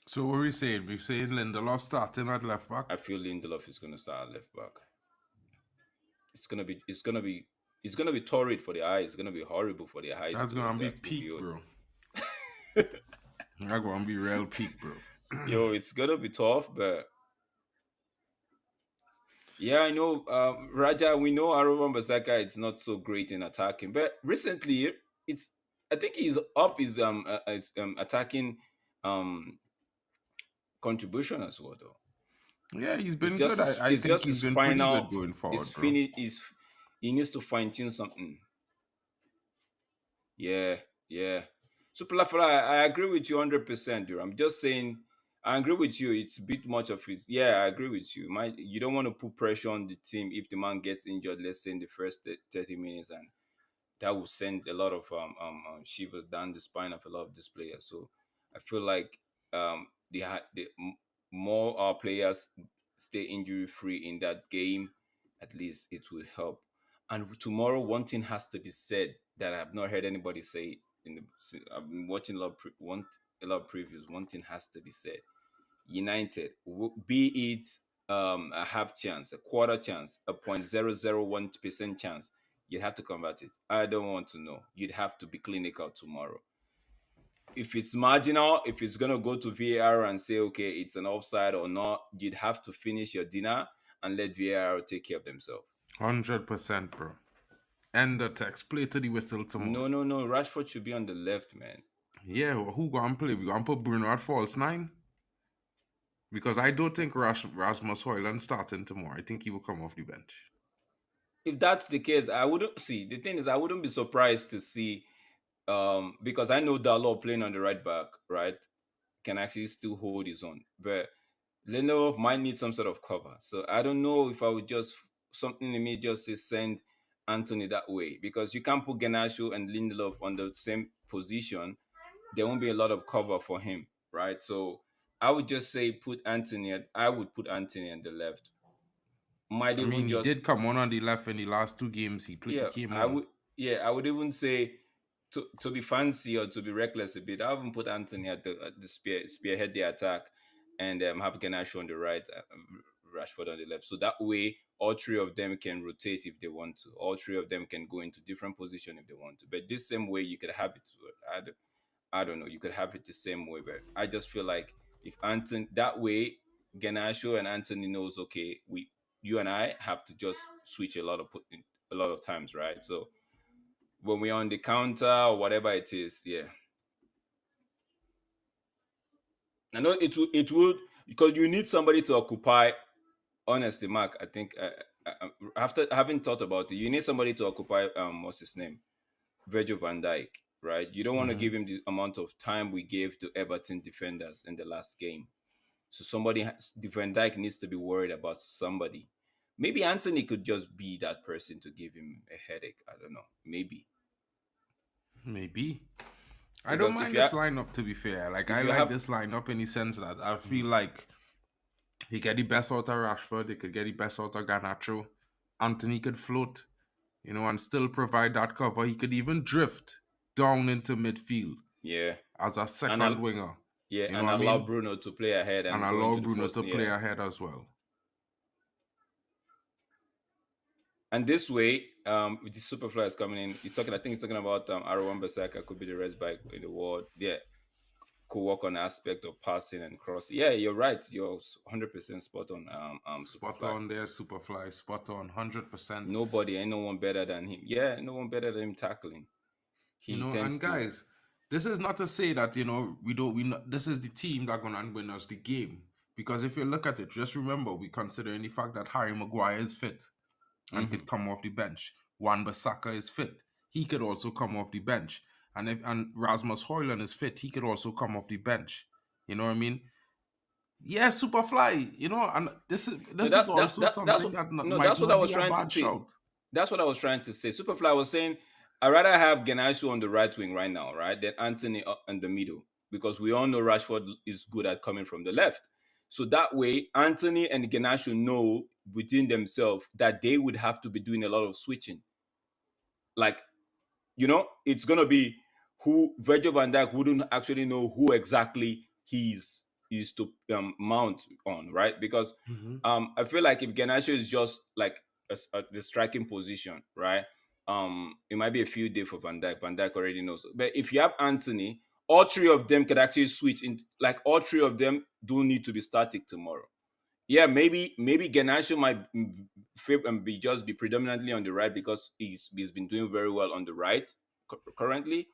Speaker 1: So what are we saying? We're saying Lindelof starting at left back.
Speaker 3: I feel Lindelof is gonna start at left back. It's gonna be torrid for the eyes. It's gonna be horrible for the eyes
Speaker 1: That's gonna be
Speaker 3: to
Speaker 1: peak,
Speaker 3: behold.
Speaker 1: bro. That's gonna be real peak, bro.
Speaker 3: Yo, it's gonna be tough, but yeah, I know Raja. We know Aaron Basaka. It's not so great in attacking, but recently it's. I think he's up his attacking um contribution as well, though.
Speaker 1: Yeah, he's
Speaker 3: It's
Speaker 1: been
Speaker 3: just
Speaker 1: good.
Speaker 3: his
Speaker 1: I
Speaker 3: it's
Speaker 1: think
Speaker 3: just
Speaker 1: he's
Speaker 3: his
Speaker 1: been pretty good
Speaker 3: final
Speaker 1: going
Speaker 3: his
Speaker 1: forward, bro.
Speaker 3: finish is he needs to fine tune something. Yeah, yeah. Super Lafara, I agree with you 100%, dude. I'm just saying I agree with you. It's a bit much of his. Yeah, I agree with you. You don't want to put pressure on the team if the man gets injured, let's say in the first 30 minutes, and that will send a lot of shivers down the spine of a lot of these players. So I feel like more our players stay injury free in that game, at least it will help. And tomorrow, one thing has to be said that I've not heard anybody say I've been watching a lot of previews. One thing has to be said: United, be it a half chance, a quarter chance, a 0.001% chance, you'd have to convert it. I don't want to know. You'd have to be clinical tomorrow. If it's marginal, if it's gonna go to VAR and say, okay, it's an offside or not, you'd have to finish your dinner and let VAR take care of themselves.
Speaker 1: 100%, bro. End the text. Play to the whistle tomorrow.
Speaker 3: No, no, no. Rashford should be on the left, man.
Speaker 1: Yeah, well, who gonna play? We gonna put Bruno at false nine? Because I don't think Rasmus Højlund starting tomorrow. I think he will come off the bench.
Speaker 3: If that's the case, I wouldn't see. The thing is, I wouldn't be surprised to see because I know Dalot playing on the right back, right, can actually still hold his own. But Lindelof might need some sort of cover. So I don't know if I would just something in me just say send Anthony that way, because you can't put Garnacho and Lindelof on the same position. There won't be a lot of cover for him, right? So I would just say I would put Anthony on the left. Might
Speaker 1: I
Speaker 3: even
Speaker 1: mean, he
Speaker 3: just
Speaker 1: did come on the left in the last two games he played. He
Speaker 3: yeah,
Speaker 1: came
Speaker 3: I
Speaker 1: on.
Speaker 3: would. Yeah, I would even say to be fancy or to be reckless a bit. I even put Anthony at the spearhead the attack, and have Garnacho on the right, Rashford on the left. So that way, all three of them can rotate if they want to. All three of them can go into different position if they want to. But this same way, you could have it. I don't know. You could have it the same way, but I just feel like if Anthony that way, Garnacho and Anthony knows okay, you and I have to just switch a lot of times, right? So when we're on the counter or whatever it is, yeah. I know it would because you need somebody to occupy. Honestly, Mark, I think after having thought about it, you need somebody to occupy. What's his name? Virgil van Dijk, right? You don't want to give him the amount of time we gave to Everton defenders in the last game. So Van Dijk needs to be worried about somebody. Maybe Anthony could just be that person to give him a headache. I don't know. Maybe.
Speaker 1: Maybe. I don't
Speaker 3: Because if
Speaker 1: mind
Speaker 3: you
Speaker 1: this lineup, to be fair. Like,
Speaker 3: if
Speaker 1: I
Speaker 3: you
Speaker 1: like
Speaker 3: have
Speaker 1: this lineup in the sense that I feel
Speaker 3: Mhm.
Speaker 1: like he get the best out of Rashford, he could get the best out of Garnacho. Anthony could float, and still provide that cover. He could even drift down into midfield
Speaker 3: yeah,
Speaker 1: as a
Speaker 3: and
Speaker 1: second winger.
Speaker 3: yeah,
Speaker 1: You know
Speaker 3: and
Speaker 1: what I
Speaker 3: allow
Speaker 1: mean?
Speaker 3: Bruno to play ahead
Speaker 1: And
Speaker 3: and go
Speaker 1: allow
Speaker 3: into the
Speaker 1: Bruno
Speaker 3: first.
Speaker 1: to play
Speaker 3: Yeah,
Speaker 1: ahead as well.
Speaker 3: and this way, with the Superfly is coming in, he's talking. I think he's talking about WAN BISSAKA could be the rest back in the world. Yeah, could work on aspect of passing and cross. Yeah, you're right. You're 100% spot on.
Speaker 1: Spot
Speaker 3: Superfly.
Speaker 1: on there, Superfly. Spot on, 100%.
Speaker 3: Nobody, ain't no one better than him. Yeah, no one better than him tackling. He
Speaker 1: And
Speaker 3: tends to.
Speaker 1: guys, this is not to say that we don't. We not, this is the team that gonna win us the game. Because if you look at it, just remember we considering the fact that Harry Maguire is fit and
Speaker 3: Hmm.
Speaker 1: could come off the bench. Wan Bissaka is fit; he could also come off the bench. And Rasmus Højlund is fit; he could also come off the bench. You know what I mean? Yeah, Superfly. And this is
Speaker 3: No,
Speaker 1: this is also
Speaker 3: that's
Speaker 1: something
Speaker 3: what.
Speaker 1: that
Speaker 3: No,
Speaker 1: might
Speaker 3: that's what I
Speaker 1: not
Speaker 3: was
Speaker 1: be a
Speaker 3: trying to
Speaker 1: bad
Speaker 3: say.
Speaker 1: shout.
Speaker 3: That's what I was trying to say. Superfly was saying, I'd rather have Genaisu on the right wing right now, right, than Anthony up in the middle, because we all know Rashford is good at coming from the left. So that way, Anthony and Genaisu know within themselves that they would have to be doing a lot of switching. Like, it's gonna be who Virgil van Dijk wouldn't actually know who exactly he's is to mount on, right? Because
Speaker 1: Mhm.
Speaker 3: I feel like if Garnacho is just like the striking position, right? It might be a few days for Van Dijk. Van Dijk already knows. But if you have Anthony, all three of them could actually switch in. Like all three of them do need to be static tomorrow. Yeah, maybe Garnacho might be predominantly on the right because he's been doing very well on the right currently.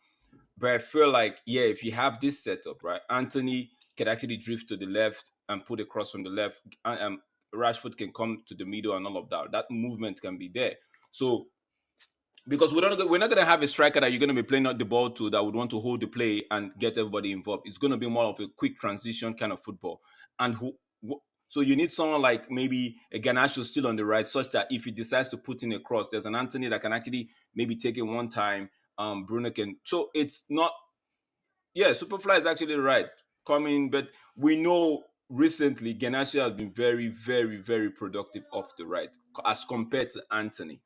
Speaker 3: But I feel like, yeah, if you have this setup, right, Anthony can actually drift to the left and put a cross from the left. Rashford can come to the middle and all of that. That movement can be there. So because we're not gonna have a striker that you're gonna be playing out the ball to that would want to hold the play and get everybody involved. It's gonna be more of a quick transition kind of football. And so you need someone like maybe a Ganacho still on the right, such that if he decides to put in a cross, there's an Anthony that can actually maybe take it one time. Bruno can. So it's not. Yeah, Superfly is actually right. Coming, but we know recently Ganacho has been very, very, very productive off the right as compared to Anthony.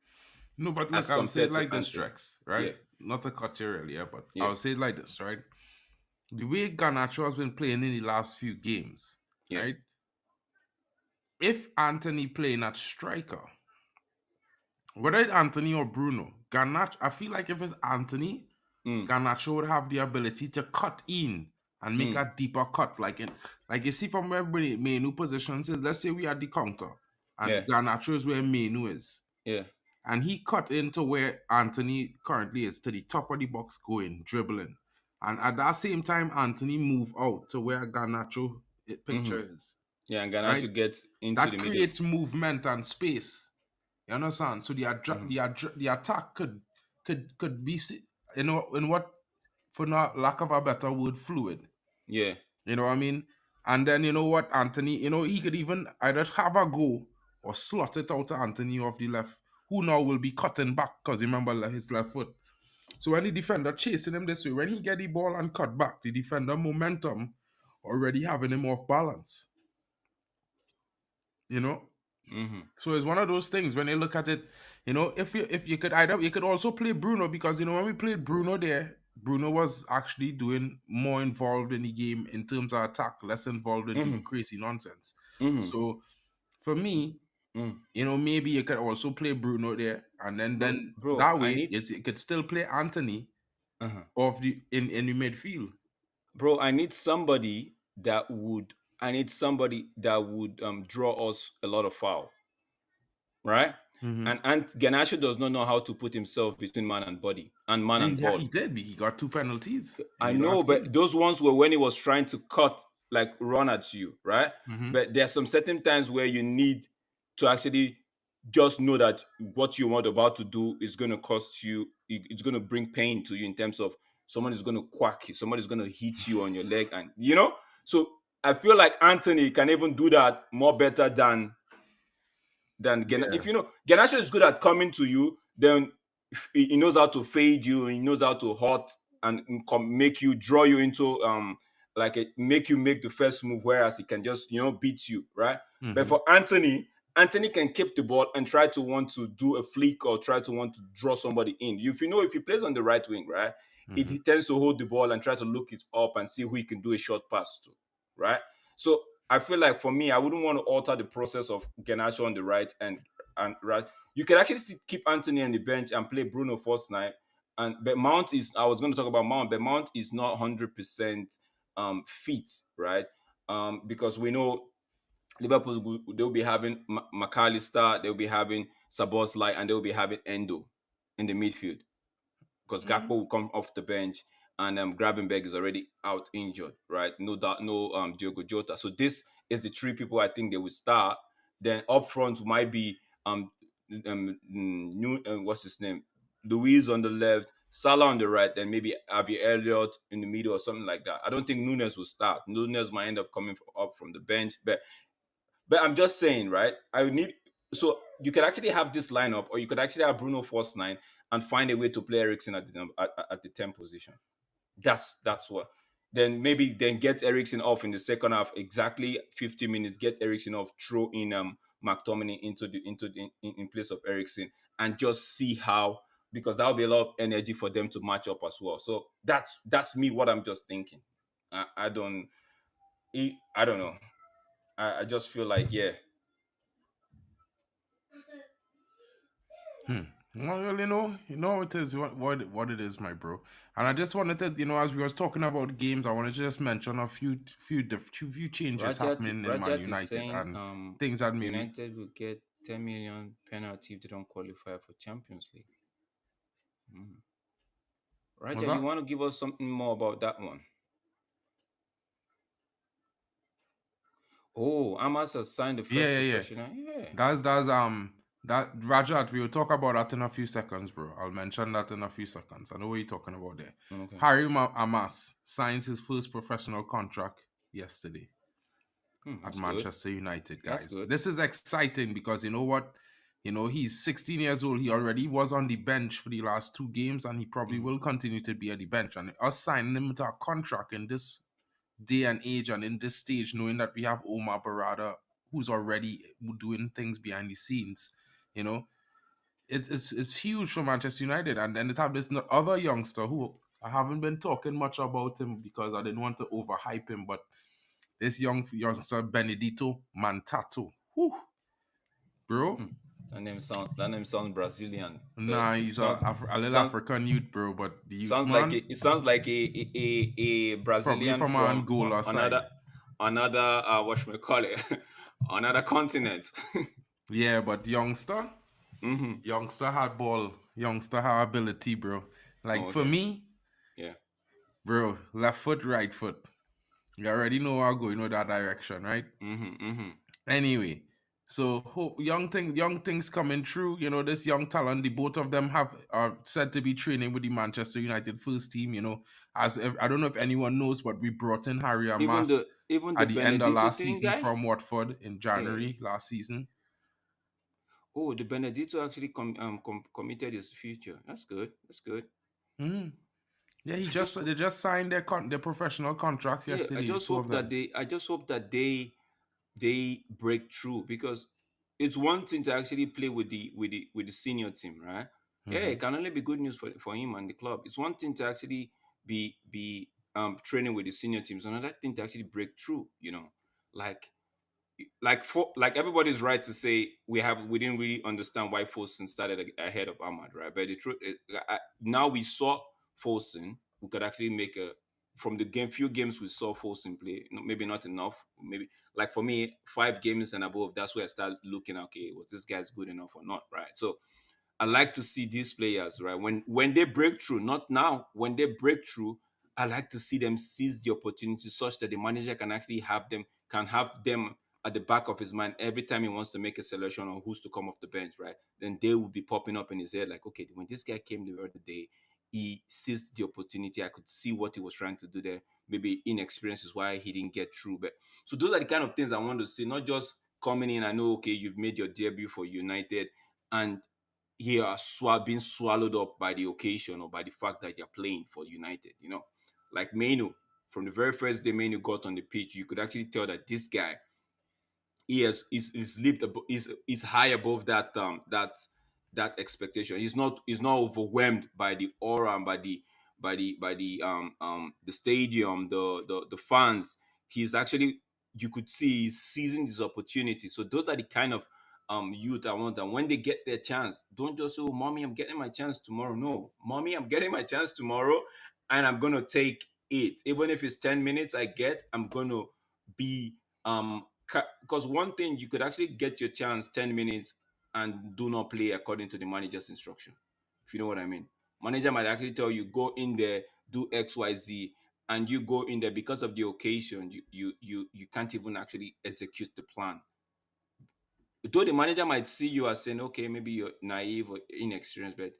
Speaker 1: No, but look,
Speaker 3: As
Speaker 1: I'll say it
Speaker 3: compared to
Speaker 1: like this,
Speaker 3: Anthony.
Speaker 1: Drex, right?
Speaker 3: Yeah,
Speaker 1: Not to cut you earlier, but
Speaker 3: yeah,
Speaker 1: I'll say it like this, right? The way Garnacho has been playing in the last few games,
Speaker 3: yeah.
Speaker 1: right? If Anthony playing at striker, whether it's Anthony or Bruno, Garnacho, I feel like if it's Anthony,
Speaker 3: Mm,
Speaker 1: Garnacho would have the ability to cut in and make
Speaker 3: mm,
Speaker 1: a deeper cut. Like you see from where Menu positions is, let's say we are the counter
Speaker 3: yeah,
Speaker 1: and Garnacho is where Menu is.
Speaker 3: yeah.
Speaker 1: And he cut into where Anthony currently is to the top of the box going, dribbling. And at that same time, Anthony moved out to where Garnacho
Speaker 3: Mm-hmm.
Speaker 1: picture is,
Speaker 3: Yeah, and
Speaker 1: right?
Speaker 3: Ganacho gets into the
Speaker 1: That
Speaker 3: middle.
Speaker 1: creates movement and space. You understand? So
Speaker 3: Mm-hmm.
Speaker 1: the attack could be, in what, for not lack of a better word, fluid.
Speaker 3: Yeah.
Speaker 1: You know what I mean? And then you know what, Anthony, he could even either have a go or slot it out to Anthony off the left, who now will be cutting back because remember his left foot. So when the defender chasing him this way, when he get the ball and cut back, the defender momentum already having him off balance. You know?
Speaker 3: Mm-hmm.
Speaker 1: So it's one of those things when you look at it, if you could either you could also play Bruno because when we played Bruno there, Bruno was actually doing more involved in the game in terms of attack, less involved in
Speaker 3: Mm-hmm.
Speaker 1: doing crazy nonsense.
Speaker 3: Mm-hmm.
Speaker 1: So for me,
Speaker 3: Mm.
Speaker 1: maybe you could also play Bruno there, and then
Speaker 3: Bro,
Speaker 1: that way you could still play Anthony
Speaker 3: uh-huh.
Speaker 1: of the in the midfield.
Speaker 3: Bro, I need somebody that would draw us a lot of foul, right?
Speaker 1: Mm-hmm.
Speaker 3: And Ganacho does not know how to put himself between man and
Speaker 1: Yeah,
Speaker 3: ball.
Speaker 1: he did. He got 2 penalties in
Speaker 3: I
Speaker 1: the
Speaker 3: know,
Speaker 1: last
Speaker 3: but
Speaker 1: game.
Speaker 3: those ones were when he was trying to cut, like run at you, right?
Speaker 1: Mm-hmm.
Speaker 3: But there's some certain times where you need to actually just know that what you want about to do is going to cost you, it's going to bring pain to you in terms of someone is going to quack you, someone is going to hit you on your leg, and So I feel like Anthony can even do that more better than
Speaker 1: Yeah.
Speaker 3: If Ganacho is good at coming to you, then he knows how to fade you. He knows how to hot and make you draw you into make you make the first move, whereas he can just beat you, right? But
Speaker 1: Mm-hmm.
Speaker 3: for Anthony can keep the ball and try to want to do a flick or try to want to draw somebody in. If he plays on the right wing, right,
Speaker 1: Mm-hmm.
Speaker 3: he tends to hold the ball and try to look it up and see who he can do a short pass to, right? So I feel like for me, I wouldn't want to alter the process of Garnacho on the right and right. You can actually still keep Anthony on the bench and play Bruno first night. But Mount is, I was going to talk about Mount, but Mount is not 100% fit, right? Because we know Liverpool, they'll be having McAllister, they'll be having Sabozlai, and they'll be having Endo in the midfield because Gakpo will come off the bench and Gravenberg is already out injured, right? No doubt, no Diogo Jota. So this is the three people I think they will start. Then up front might be what's his name? Luis on the left, Salah on the right, then maybe Avi Elliott in the middle or something like that. I don't think Nunes will start. Nunes might end up coming up from the bench, but I'm just saying, right? So you could actually have this lineup, or you could actually have Bruno first nine and find a way to play Ericsson at the 10 position. That's what. Then maybe get Ericsson off in the second half, exactly 50 minutes. Get Ericsson off, throw in McTominay in place of Ericsson, and just see how, because that'll be a lot of energy for them to match up as well. So that's me. What I'm just thinking. I don't know. I just feel like, yeah.
Speaker 1: Well, it is what it is, my bro. And I just wanted to, as we was talking about games, I wanted to just mention a few changes happening in Man
Speaker 3: Rajat is
Speaker 1: United
Speaker 3: saying
Speaker 1: and things that maybe.
Speaker 3: United will get 10 million penalty if they don't qualify for Champions League.
Speaker 1: What's
Speaker 3: Rajat, you
Speaker 1: that?
Speaker 3: want to give us something more about that one? Oh, Amas has signed the first
Speaker 1: Yeah.
Speaker 3: professional. Yeah.
Speaker 1: That Rajat, we will talk about that in a few seconds, bro. I'll mention that in a few seconds. I know what you're talking about there.
Speaker 3: Okay.
Speaker 1: Harry Amas signs his first professional contract yesterday at
Speaker 3: That's
Speaker 1: Manchester United,
Speaker 3: That's
Speaker 1: guys.
Speaker 3: good.
Speaker 1: This is exciting because you know what? He's 16 years old. He already was on the bench for the last 2 games, and he probably will continue to be at the bench. And us signing him to a contract in this day and age and in this stage, knowing that we have Omar Barada, who's already doing things behind the scenes, you know, it's huge for Manchester United. And then it have this other youngster who I haven't been talking much about him because I didn't want to overhype him, but this youngster Benedito Mantato, whew, bro.
Speaker 3: That name sounds Brazilian.
Speaker 1: Nah,
Speaker 3: It
Speaker 1: he's
Speaker 3: sounds
Speaker 1: a little
Speaker 3: sounds
Speaker 1: African youth, bro. But the youth
Speaker 3: sounds like
Speaker 1: man,
Speaker 3: it sounds like a
Speaker 1: probably
Speaker 3: Brazilian
Speaker 1: from
Speaker 3: from
Speaker 1: Angola side.
Speaker 3: another what should we call it? Another continent.
Speaker 1: Yeah, but youngster,
Speaker 3: Mm-hmm.
Speaker 1: youngster had ball, youngster had ability, bro.
Speaker 3: Oh,
Speaker 1: Like for
Speaker 3: okay.
Speaker 1: me,
Speaker 3: Yeah.
Speaker 1: bro, left foot, right foot. You already know I'll go, that direction, right?
Speaker 3: Mm-hmm. Mm-hmm.
Speaker 1: Anyway, so hope young things coming through. This young talent. The both of them are said to be training with the Manchester United first team. I don't know if anyone knows, but we brought in Harry Amas
Speaker 3: Even the
Speaker 1: at the end of
Speaker 3: Benedito
Speaker 1: last
Speaker 3: thing
Speaker 1: season
Speaker 3: guy.
Speaker 1: from Watford in
Speaker 3: Yeah.
Speaker 1: January last season.
Speaker 3: Oh, the Benedito actually committed his future. That's good. That's good.
Speaker 1: Mm-hmm. Yeah,
Speaker 3: I just
Speaker 1: they just signed their professional contracts
Speaker 3: yeah. I
Speaker 1: yesterday. The
Speaker 3: just
Speaker 1: two of
Speaker 3: hope that
Speaker 1: them.
Speaker 3: they break through, because it's one thing to actually play with the senior team, right? Yeah,
Speaker 1: Mm-hmm.
Speaker 3: it can only be good news for him and the club. It's one thing to actually be training with the senior teams. Another thing to actually break through. Like like everybody's right to say we didn't really understand why Fosun started ahead of Ahmad, right? But the truth is, now we saw Fosun, we could actually make a from the few games we saw Fosun play. Maybe not enough. Maybe like for me, 5 games and above. That's where I start looking. Okay, was this guy's good enough or not? Right. So I like to see these players, right? When they break through, not now, when they break through, I like to see them seize the opportunity such that the manager can actually have them at the back of his mind every time he wants to make a selection on who's to come off the bench, right? Then they will be popping up in his head like, okay, when this guy came the other day, he seized the opportunity. I could see what he was trying to do there. Maybe inexperience is why he didn't get through. But so those are the kind of things I want to see, not just coming in. I know, okay, you've made your debut for United, and he are being swallowed up by the occasion or by the fact that they're playing for United. Like Menu, from the very first day Menu got on the pitch, you could actually tell that this guy, he has is lived is high above that expectation. He's not overwhelmed by the aura and by the stadium, the fans. He's actually, you could see he's seizing his opportunity. So those are the kind of youth I want. And when they get their chance, don't just say, "Oh, mommy, I'm getting my chance tomorrow." No, mommy, I'm getting my chance tomorrow, and I'm gonna take it, even if it's 10 minutes. I'm gonna be because one thing, you could actually get your chance 10 minutes and do not play according to the manager's instruction, if you know what I mean. Manager might actually tell you, go in there, do XYZ, and you go in there because of the occasion, you can't even actually execute the plan. Though the manager might see you as saying, okay, maybe you're naive or inexperienced, but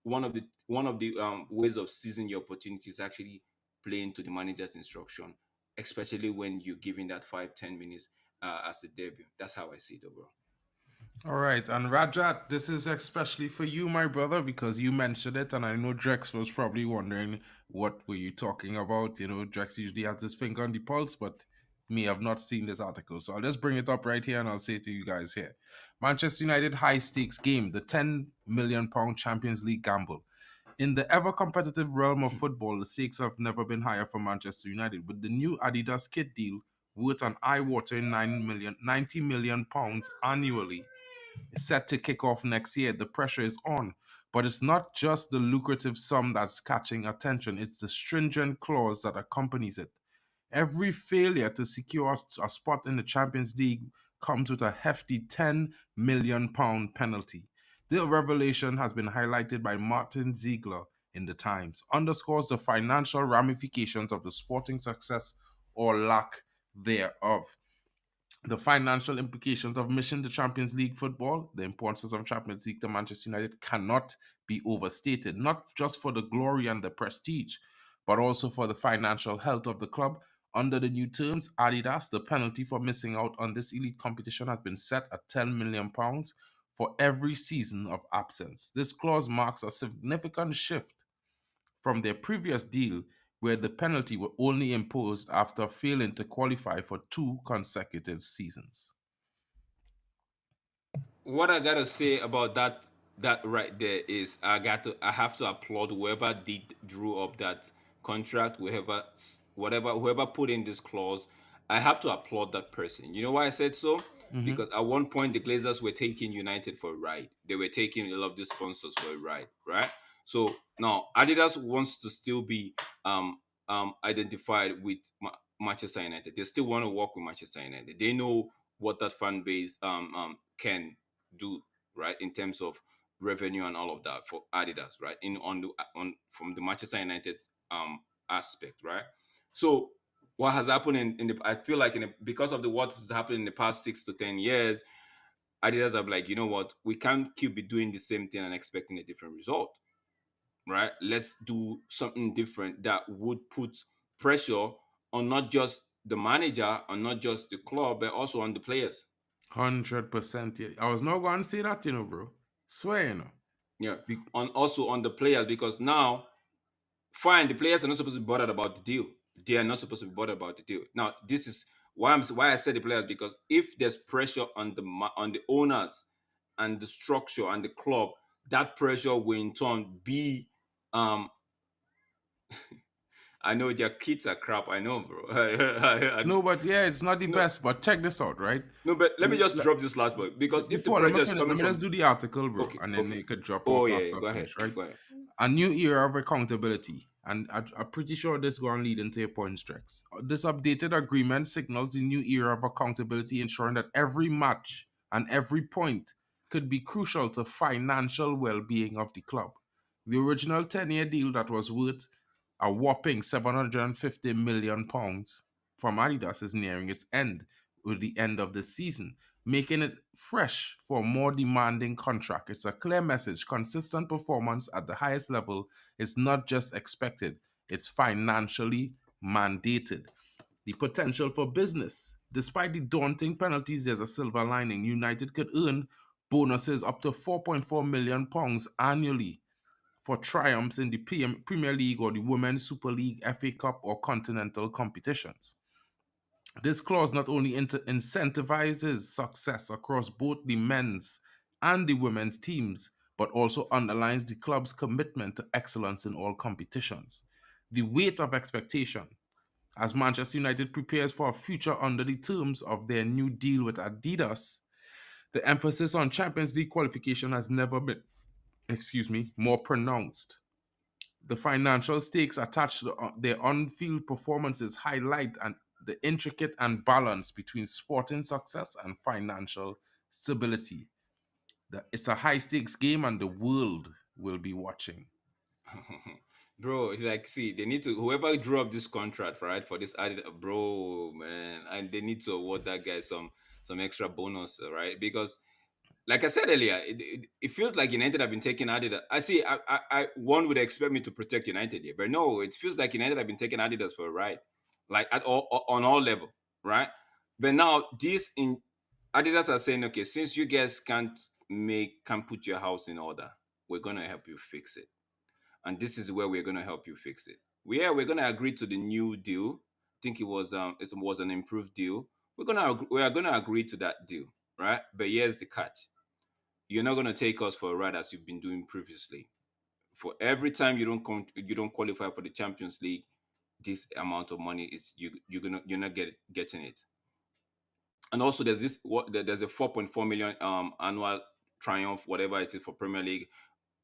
Speaker 3: one of the ways of seizing your opportunity is actually playing to the manager's instruction, especially when you're giving that 5-10 minutes as a debut. That's how I see it overall.
Speaker 1: All right, and Rajat, this is especially for you, my brother, because you mentioned it, and I know Drex was probably wondering what were you talking about. Drex usually has his finger on the pulse, but me, I've not seen this article, so I'll just bring it up right here, and I'll say to you guys here: Manchester United high stakes game, the £10 million Champions League gamble. In the ever competitive realm of football, the stakes have never been higher for Manchester United, with the new Adidas kit deal worth an eye-watering £90 million annually set to kick off next year. The pressure is on. But it's not just the lucrative sum that's catching attention, it's the stringent clause that accompanies it. Every failure to secure a spot in the Champions League comes with a hefty £10 million penalty. The revelation has been highlighted by Martin Ziegler in the Times, underscores the financial ramifications of the sporting success or lack thereof. The financial implications of missing the Champions League football, the importance of Champions League to Manchester United cannot be overstated, not just for the glory and the prestige, but also for the financial health of the club. Under the new terms, Adidas, the penalty for missing out on this elite competition has been set at £10 million for every season of absence. This clause marks a significant shift from their previous deal, where the penalty was only imposed after failing to qualify for 2 consecutive seasons.
Speaker 3: What I gotta say about that right there is, I have to applaud whoever drew up that contract, whoever put in this clause. I have to applaud that person. You know why I said so?
Speaker 1: Mm-hmm.
Speaker 3: Because at one point the Glazers were taking United for a ride. They were taking a lot of these sponsors for a ride, right? So now Adidas wants to still be identified with Manchester United. They still want to work with Manchester United. They know what that fan base can do, right, in terms of revenue and all of that for Adidas, right, in on from the Manchester United aspect, right. So what has happened in the, I feel like because of what has happened in the past 6 to 10 years, Adidas are like, you know what, we can't keep be doing the same thing and expecting a different result, right? Let's do something different that would put pressure on not just the manager, on not just the club, but also on the players.
Speaker 1: 100%. Yeah. I was not going to say that, bro. Swear.
Speaker 3: Yeah,
Speaker 1: Be-
Speaker 3: on also on the players, because now, fine, the players are not supposed to be bothered about the deal. They are not supposed to be bothered about the deal. Now, this is why I said the players, because if there's pressure on the owners and the structure and the club, that pressure will in turn be um I know their kids are crap. I know, bro.
Speaker 1: no, but yeah, it's not the
Speaker 3: No,
Speaker 1: best. But check this out, right?
Speaker 3: no, but let me just
Speaker 1: Le-
Speaker 3: drop this last point, because if the
Speaker 1: Before, let me
Speaker 3: pressure is
Speaker 1: finish. Let
Speaker 3: coming
Speaker 1: me just
Speaker 3: from,
Speaker 1: do the article, bro,
Speaker 3: okay,
Speaker 1: and then
Speaker 3: okay,
Speaker 1: you could drop
Speaker 3: oh
Speaker 1: off
Speaker 3: yeah, yeah,
Speaker 1: after
Speaker 3: go
Speaker 1: I
Speaker 3: ahead,
Speaker 1: finish, right?
Speaker 3: go ahead.
Speaker 1: A new era of accountability, and I'm pretty sure this going to lead into your points, Drex. This updated agreement signals the new era of accountability, ensuring that every match and every point could be crucial to financial well-being of the club. The original 10-year deal that was worth a whopping £750 million from Adidas is nearing its end with the end of the season, making it fresh for a more demanding contract. It's a clear message. Consistent performance at the highest level is not just expected, it's financially mandated. The potential for business. Despite the daunting penalties, there's a silver lining. United could earn bonuses up to £4.4 million annually for triumphs in the Premier League or the Women's Super League, FA Cup, or continental competitions. This clause not only incentivizes success across both the men's and the women's teams, but also underlines the club's commitment to excellence in all competitions. The weight of expectation as Manchester United prepares for a future under the terms of their new deal with Adidas, the emphasis on Champions League qualification has never been, more pronounced. The financial stakes attached to their on-field performances highlight the intricate and balance between sporting success and financial stability. It's a high-stakes game, and the world will be watching.
Speaker 3: Bro, it's like, see, they need to, whoever drew up this contract, right, for this added, bro, man, and they need to award that guy some extra bonus, right? Because, like I said earlier, it feels like United have been taking Adidas. I see. One would expect me to protect United here, but no, it feels like United have been taking Adidas for a ride, like at all on all level, right? But now this in Adidas are saying, okay, since you guys can't put your house in order, we're gonna help you fix it, and this is where we're gonna help you fix it. We're gonna agree to the new deal. I think it was an improved deal. We are gonna agree to that deal, right? But here's the catch: you're not going to take us for a ride as you've been doing previously. For every time you don't qualify for the Champions League, this amount of money is you're not getting it. And also there's a 4.4 million annual triumph, whatever it is, for Premier League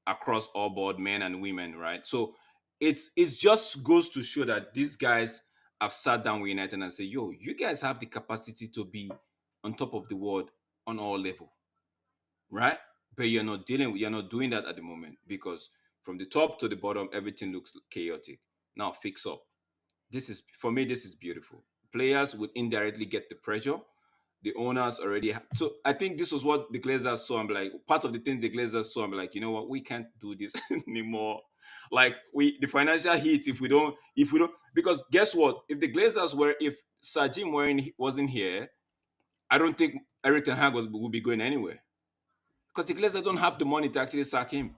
Speaker 3: across all board, men and women, right? So it's just goes to show that these guys have sat down with United and say, yo, you guys have the capacity to be on top of the world on all level, right? But you're not doing that at the moment, because from the top to the bottom, everything looks chaotic. Now fix up. This is, for me, this is beautiful. Players would indirectly get the pressure. The owners already so I think this was what the Glazers saw. I'm like, part of the things the Glazers saw, I'm like, you know what, we can't do this anymore. Like, the financial hit, if we don't, because guess what? If Sir Jim wasn't here, I don't think Eric Ten Hag would be going anywhere, because the Glazers don't have the money to actually sack him.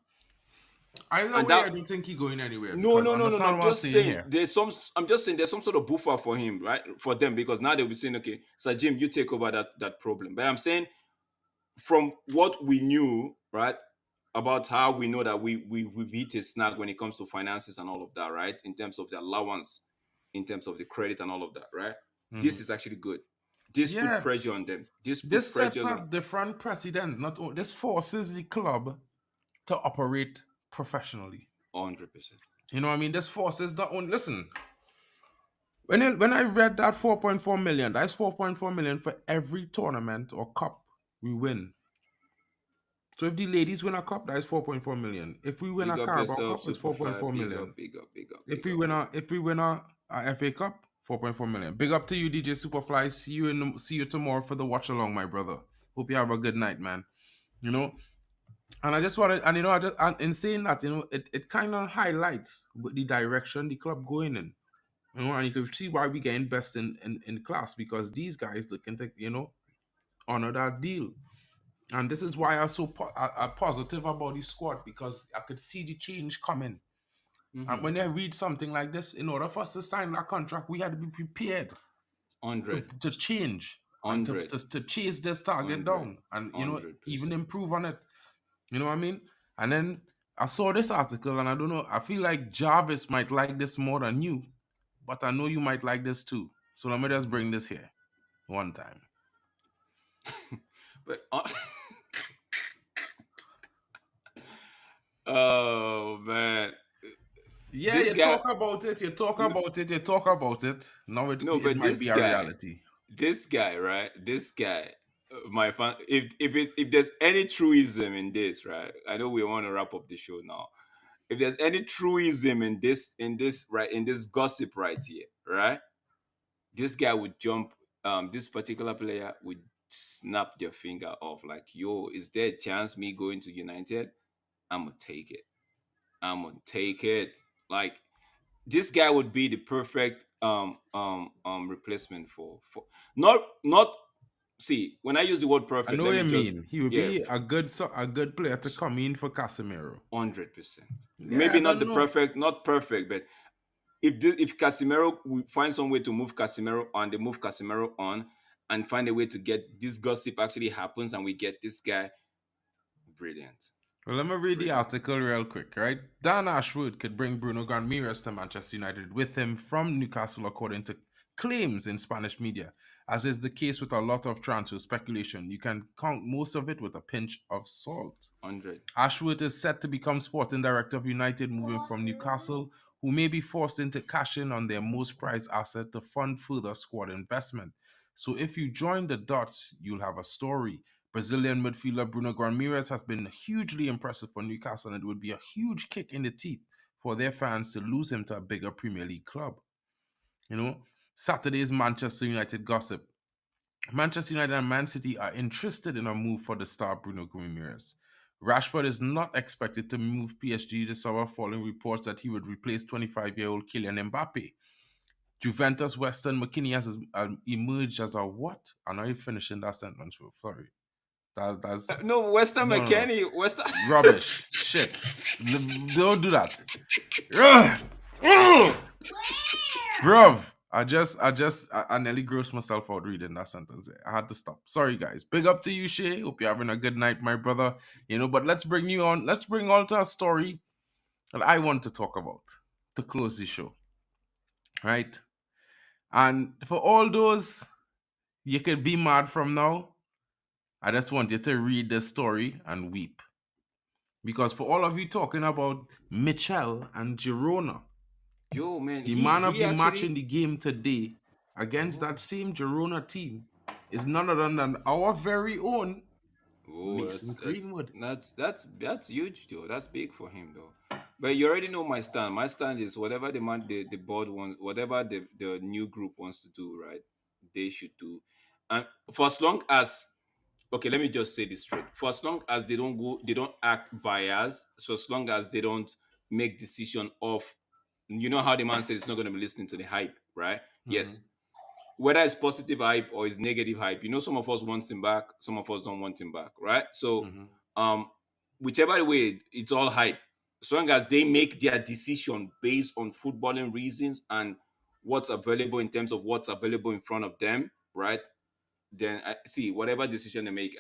Speaker 1: Either
Speaker 3: And
Speaker 1: way,
Speaker 3: that
Speaker 1: I don't think he's going anywhere,
Speaker 3: no,
Speaker 1: because
Speaker 3: no, no, no, no.
Speaker 1: understand what I'm saying here.
Speaker 3: I'm just saying there's some sort of buffer for him, right? For them, because now they'll be saying, okay, Sir Jim, you take over that problem. But I'm saying, from what we knew, right, about how we know that we've hit a snag when it comes to finances and all of that, right? In terms of the allowance, in terms of the credit and all of that, right? This is actually good. This put
Speaker 1: Yeah,
Speaker 3: pressure on them. This put
Speaker 1: this sets
Speaker 3: pressure on
Speaker 1: a different precedent. Not only this forces the club to operate professionally.
Speaker 3: 100%.
Speaker 1: You know what I mean? This forces not only listen. When I read that 4.4 million, that's 4.4 million for every tournament or cup we win. So if the ladies win a cup, that's 4.4 million. If we win
Speaker 3: Big
Speaker 1: a
Speaker 3: up
Speaker 1: Carabao
Speaker 3: yourself,
Speaker 1: Cup, it's
Speaker 3: Superfly.
Speaker 1: 4.4
Speaker 3: Big
Speaker 1: million.
Speaker 3: up, big up, big up,
Speaker 1: If
Speaker 3: big
Speaker 1: we
Speaker 3: up,
Speaker 1: win
Speaker 3: big
Speaker 1: a
Speaker 3: up.
Speaker 1: if we win a FA Cup, 4.4 million. Big up to you, DJ Superfly. See you tomorrow for the watch along, my brother. Hope you have a good night, man. You know, and I just wanted, and I just, and in saying that, it kind of highlights the direction the club going in. And you can see why we get best in class, because these guys that can take, honor that deal. And this is why I'm so positive about the squad, because I could see the change coming. And
Speaker 3: Mm-hmm.
Speaker 1: when I read something like this, in order for us to sign that contract, we had to be prepared
Speaker 3: 100,
Speaker 1: to change and
Speaker 3: 100,
Speaker 1: to chase this target
Speaker 3: 100,
Speaker 1: down, and even
Speaker 3: 100%.
Speaker 1: improve on it. You know what I mean? And then I saw this article, and I don't know. I feel like Jarvis might like this more than you, but I know you might like this too. So let me just bring this here one time.
Speaker 3: But oh man,
Speaker 1: Yeah,
Speaker 3: this
Speaker 1: you
Speaker 3: guy.
Speaker 1: talk about it. You talk
Speaker 3: n-
Speaker 1: about it. You talk about it. Now
Speaker 3: No,
Speaker 1: it
Speaker 3: but
Speaker 1: might be a reality.
Speaker 3: this guy, right? This guy, my fan. If there's any truism in this, right? I know we want to wrap up the show now. If there's any truism in this gossip right here, right? This guy would jump. This particular player would snap their finger off, like, yo, is there a chance me going to United? I'm gonna take it. I'm gonna take it. Like, this guy would be the perfect replacement for not see, when I use the word
Speaker 1: I
Speaker 3: perfect,
Speaker 1: know
Speaker 3: let
Speaker 1: what
Speaker 3: me
Speaker 1: you
Speaker 3: just,
Speaker 1: mean. He would
Speaker 3: yeah,
Speaker 1: be a good player to come in for Casemiro.
Speaker 3: 100%.
Speaker 1: Yeah,
Speaker 3: Maybe
Speaker 1: I
Speaker 3: not
Speaker 1: don't
Speaker 3: the
Speaker 1: know.
Speaker 3: perfect, not perfect, but if Casemiro, we find some way to move Casemiro on, they move Casemiro on and find a way to get this gossip actually happens and we get this guy, brilliant.
Speaker 1: Well, let me read the
Speaker 3: Brilliant.
Speaker 1: article real quick, right? Dan Ashwood could bring Bruno Ramirez to Manchester United with him from Newcastle, according to claims in Spanish media. As is the case with a lot of transfer speculation, you can count most of it with a pinch of salt.
Speaker 3: 100.
Speaker 1: Ashworth is set to become sporting director of United, moving from Newcastle, who may be forced into cashing on their most prized asset to fund further squad investment. So if you join the dots, you'll have a story. Brazilian midfielder Bruno Ramirez has been hugely impressive for Newcastle, and it would be a huge kick in the teeth for their fans to lose him to a bigger Premier League club. You know, Saturday's Manchester United gossip. Manchester United and Man City are interested in a move for the star Bruno Ramirez. Rashford is not expected to move PSG this summer following reports that he would replace 25-year-old Kylian Mbappe. Juventus Weston McKinney has emerged as a what? I'm not even finishing that sentence, bro. Sorry. That's
Speaker 3: No, Western
Speaker 1: no.
Speaker 3: McKennie, Western.
Speaker 1: Rubbish. Shit. Don't do that. Ugh. Ugh. Bruv, I nearly grossed myself out reading that sentence. I had to stop. Sorry, guys. Big up to you, Shay. Hope you're having a good night, my brother. But let's bring you on. Let's bring on to a story that I want to talk about to close the show, right? And for all those you could be mad from now, I just want you to read the story and weep. Because for all of you talking about Mitchell and Girona,
Speaker 3: Yo, man,
Speaker 1: the
Speaker 3: he
Speaker 1: man of
Speaker 3: he
Speaker 1: the match in
Speaker 3: actually.
Speaker 1: the game today against
Speaker 3: Oh,
Speaker 1: that same Girona team is none other than our very own
Speaker 3: oh,
Speaker 1: Mason
Speaker 3: that's that's
Speaker 1: Greenwood.
Speaker 3: that's that's that's huge, though. That's big for him, though. But you already know my stand. My stand is whatever the board wants, whatever the new group wants to do, right? They should do, and for as long as, okay, let me just say this straight. For as long as they don't act biased. So as long as they don't make decision of, you know how the man says it's not going to be listening to the hype, right?
Speaker 1: Mm-hmm.
Speaker 3: Yes, whether it's positive hype or it's negative hype, some of us want him back, some of us don't want him back, right? So,
Speaker 1: Mm-hmm.
Speaker 3: um, whichever way, it's all hype. As long as they make their decision based on footballing reasons and what's available in terms of what's available in front of them, right? Then I see whatever decision they make,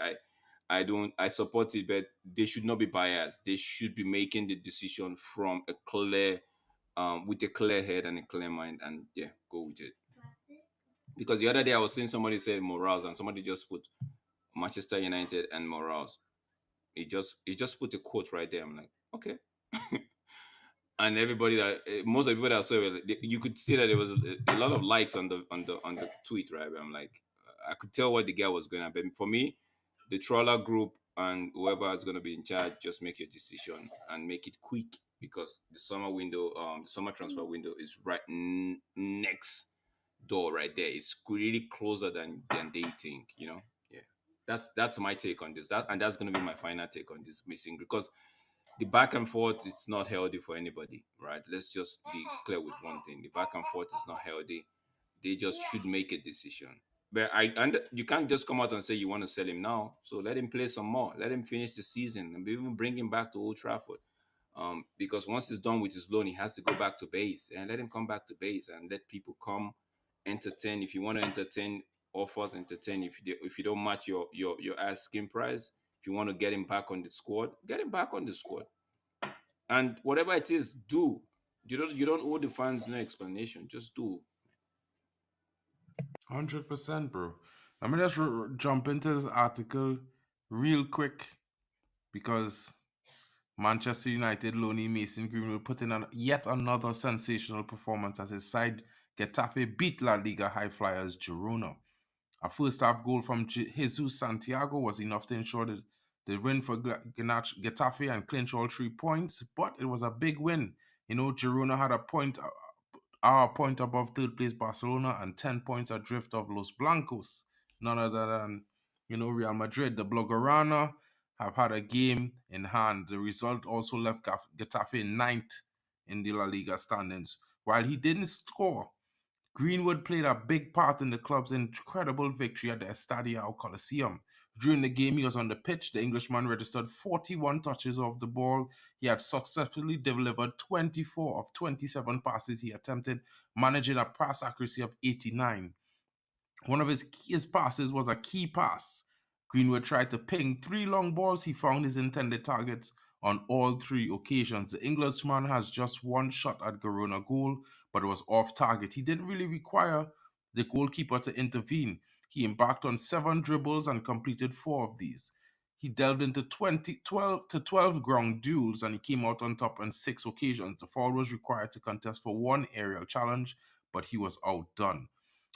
Speaker 3: I support it, but they should not be biased. They should be making the decision from a clear, with a clear head and a clear mind, and yeah, go with it. Because the other day I was seeing somebody say morals, and somebody just put Manchester United and morals. He just put a quote right there. I'm like, okay. And everybody that most of the people that I saw, you could see that there was a lot of likes on the tweet, right? But I'm like, I could tell what the guy was going to. But for me, the trawler group and whoever is going to be in charge, just make your decision and make it quick, because the summer transfer window is right next door, right there. It's really closer than they think. Yeah. That's my take on this. That's going to be my final take on this missing, because the back and forth is not healthy for anybody, right? Let's just be clear with one thing: the back and forth is not healthy. They just should make a decision. But you can't just come out and say you want to sell him now. So let him play some more. Let him finish the season and even bring him back to Old Trafford. Because once he's done with his loan, he has to go back to base, and let him come back to base and let people come entertain. If you want to entertain, offers entertain. If you don't match your asking price, if you want to get him back on the squad, get him back on the squad. And whatever it is, do. You don't owe the fans no explanation. Just do.
Speaker 1: 100%, bro. Let me just jump into this article real quick because Manchester United loanee Mason Greenwood put in yet another sensational performance as his side Getafe beat La Liga high flyers Girona. A first half goal from Jesus Santiago was enough to ensure the win for Getafe and clinch all 3 points, but it was a big win. Girona had a point above third place Barcelona and 10 points adrift of Los Blancos. None other than, Real Madrid. The Blaugrana have had a game in hand. The result also left Getafe ninth in the La Liga standings. While he didn't score, Greenwood played a big part in the club's incredible victory at the Estadio Coliseum. During the game he was on the pitch, the Englishman registered 41 touches of the ball. He had successfully delivered 24 of 27 passes he attempted, managing a pass accuracy of 89. One of his passes was a key pass. Greenwood tried to ping 3 long balls. He found his intended targets on all 3 occasions. The Englishman has just 1 shot at Girona goal, but it was off target. He didn't really require the goalkeeper to intervene. He embarked on 7 dribbles and completed 4 of these. He delved into 12 ground duels and he came out on top on 6 occasions. The forward was required to contest for 1 aerial challenge, but he was outdone.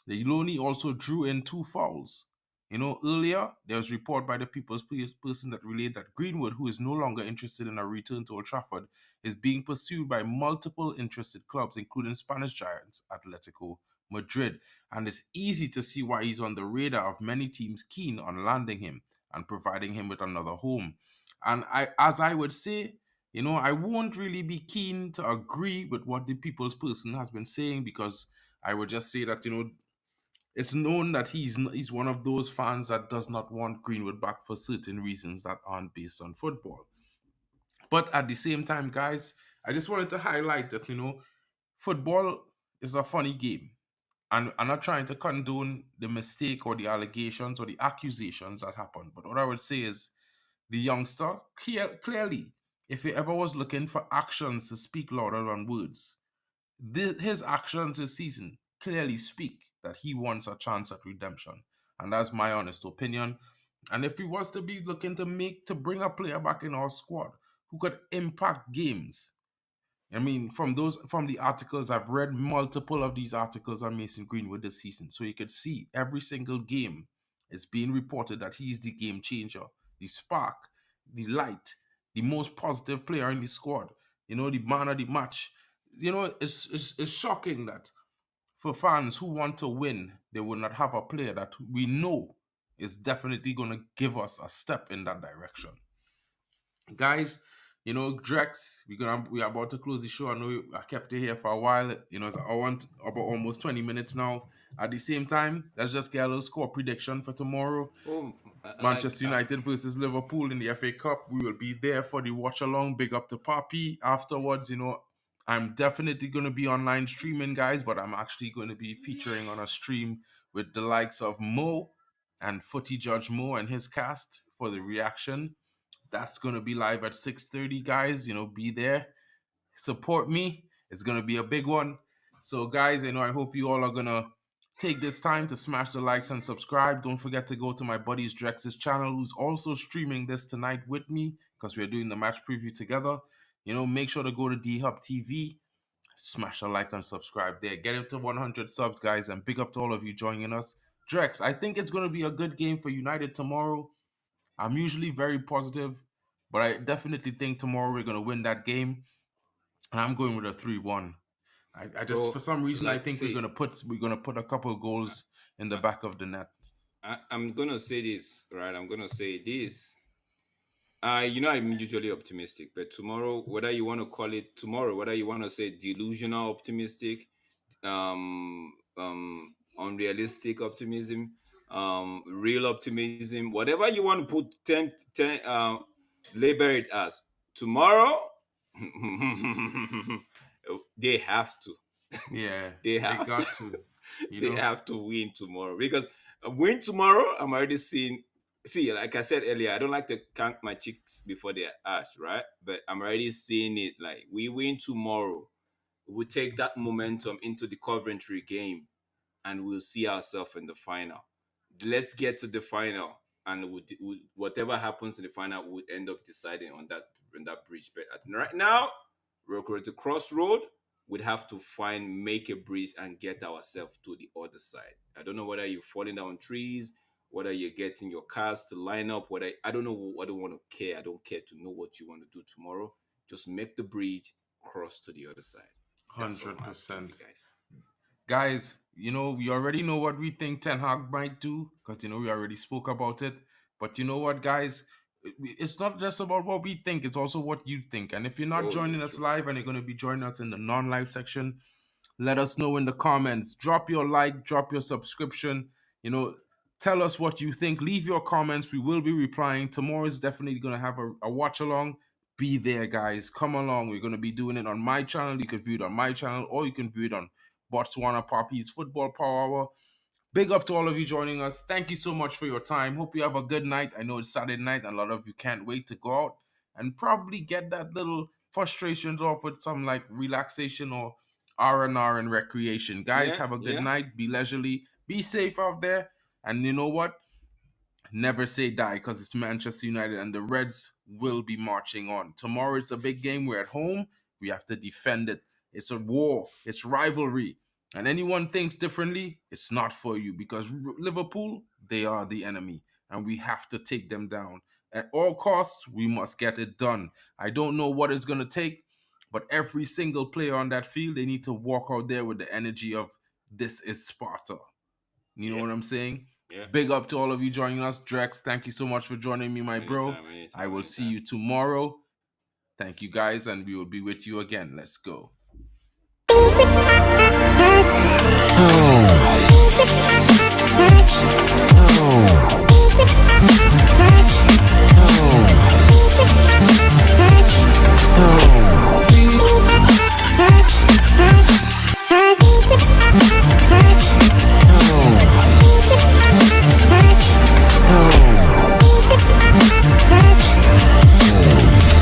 Speaker 1: The Loni also drew in 2 fouls. Earlier, there was report by the People's person that relayed that Greenwood, who is no longer interested in a return to Old Trafford, is being pursued by multiple interested clubs, including Spanish giants Atletico Madrid. And it's easy to see why he's on the radar of many teams keen on landing him and providing him with another home. And as I would say, I won't really be keen to agree with what the People's person has been saying, because I would just say that, it's known that he's one of those fans that does not want Greenwood back for certain reasons that aren't based on football. But at the same time, guys, I just wanted to highlight that, football is a funny game. And I'm not trying to condone the mistake or the allegations or the accusations that happened. But what I would say is the youngster, clearly, if he ever was looking for actions to speak louder than words, his actions this season clearly speak that he wants a chance at redemption, and that's my honest opinion. And if he was to be looking to bring a player back in our squad who could impact games, I mean, from the articles, I've read multiple of these articles on Mason Greenwood this season, so you could see every single game it's being reported that he's the game changer, the spark, the light, the most positive player in the squad. The man of the match. It's shocking that for fans who want to win, they will not have a player that we know is definitely going to give us a step in that direction. Guys, Drex, we're about to close the show. I know I kept it here for a while. It's about almost 20 minutes now. At the same time, let's just get a little score prediction for tomorrow.
Speaker 3: Oh,
Speaker 1: Manchester United versus Liverpool in the FA Cup. We will be there for the watch along. Big up to Papi. Afterwards, I'm definitely going to be online streaming, guys, but I'm actually going to be featuring on a stream with the likes of Mo and Footy Judge Mo and his cast for the reaction. That's going to be live at 6:30, guys. Be there. Support me. It's going to be a big one. So, guys, I hope you all are going to take this time to smash the likes and subscribe. Don't forget to go to my buddy's Drex's channel, who's also streaming this tonight with me, because we're doing the match preview together. Make sure to go to DHub TV, smash a like and subscribe there. Get it to 100 subs, guys, and big up to all of you joining us. Drex, I think it's going to be a good game for United tomorrow. I'm usually very positive, but I definitely think tomorrow we're going to win that game. And I'm going with a 3-1. I just, for some reason, I think we're gonna put a couple of goals in the back of the net.
Speaker 3: I'm gonna say this, right? I'm gonna say this. I'm usually optimistic, but tomorrow, whether you want to call it tomorrow, whether you want to say delusional optimistic, unrealistic optimism, real optimism, whatever you want to put, label it as. Tomorrow, they have to.
Speaker 1: Yeah,
Speaker 3: they have
Speaker 1: got to.
Speaker 3: They have to win tomorrow, because win tomorrow, I'm already seeing. See, like I said earlier, I don't like to count my chicks before they're hatched, right? But I'm already seeing it. Like, we win tomorrow, we take that momentum into the Coventry game, and we'll see ourselves in the final. Let's get to the final, and whatever happens in the final, we'll end up deciding on that bridge. But right now, we're at the crossroad. We'd have to make a bridge and get ourselves to the other side. I don't know whether you're falling down trees, whether you're getting your cars to line up, I don't know. I don't want to care. I don't care to know what you want to do tomorrow. Just make the bridge, cross to the other side.
Speaker 1: 100%. Guys, we already know what we think Ten Hag might do, because we already spoke about it. But you know what, guys? It's not just about what we think, it's also what you think. And if you're not joining us live and you're going to be joining us in the non-live section, Let us know in the comments. Drop your like, drop your subscription. You know, tell us what you think. Leave your comments. We will be replying. Tomorrow is definitely going to have a watch along. Be there, guys. Come along. We're going to be doing it on my channel. You can view it on my channel, or you can view it on BOTSPapi's Football Power Hour. Big up to all of you joining us. Thank you so much for your time. Hope you have a good night. I know it's Saturday night, and a lot of you can't wait to go out and probably get that little frustrations off with some like relaxation or R&R and recreation. Guys,
Speaker 3: Yeah,
Speaker 1: have a good
Speaker 3: yeah.
Speaker 1: night. Be leisurely. Be safe out there. And you know what? Never say die, because it's Manchester United and the Reds will be marching on. Tomorrow it's a big game. We're at home. We have to defend it. It's a war. It's rivalry. And anyone thinks differently, it's not for you, because Liverpool, they are the enemy and we have to take them down. At all costs, we must get it done. I don't know what it's going to take, but every single player on that field, they need to walk out there with the energy of this is Sparta. You know
Speaker 3: Yeah,
Speaker 1: what I'm saying?
Speaker 3: yeah.
Speaker 1: Big up to all of you joining us. Drex, thank you so much for joining me, my bro.
Speaker 3: Anytime,
Speaker 1: I
Speaker 3: anytime,
Speaker 1: will see
Speaker 3: anytime.
Speaker 1: you tomorrow. Thank you, guys, and we will be with you again. Let's go.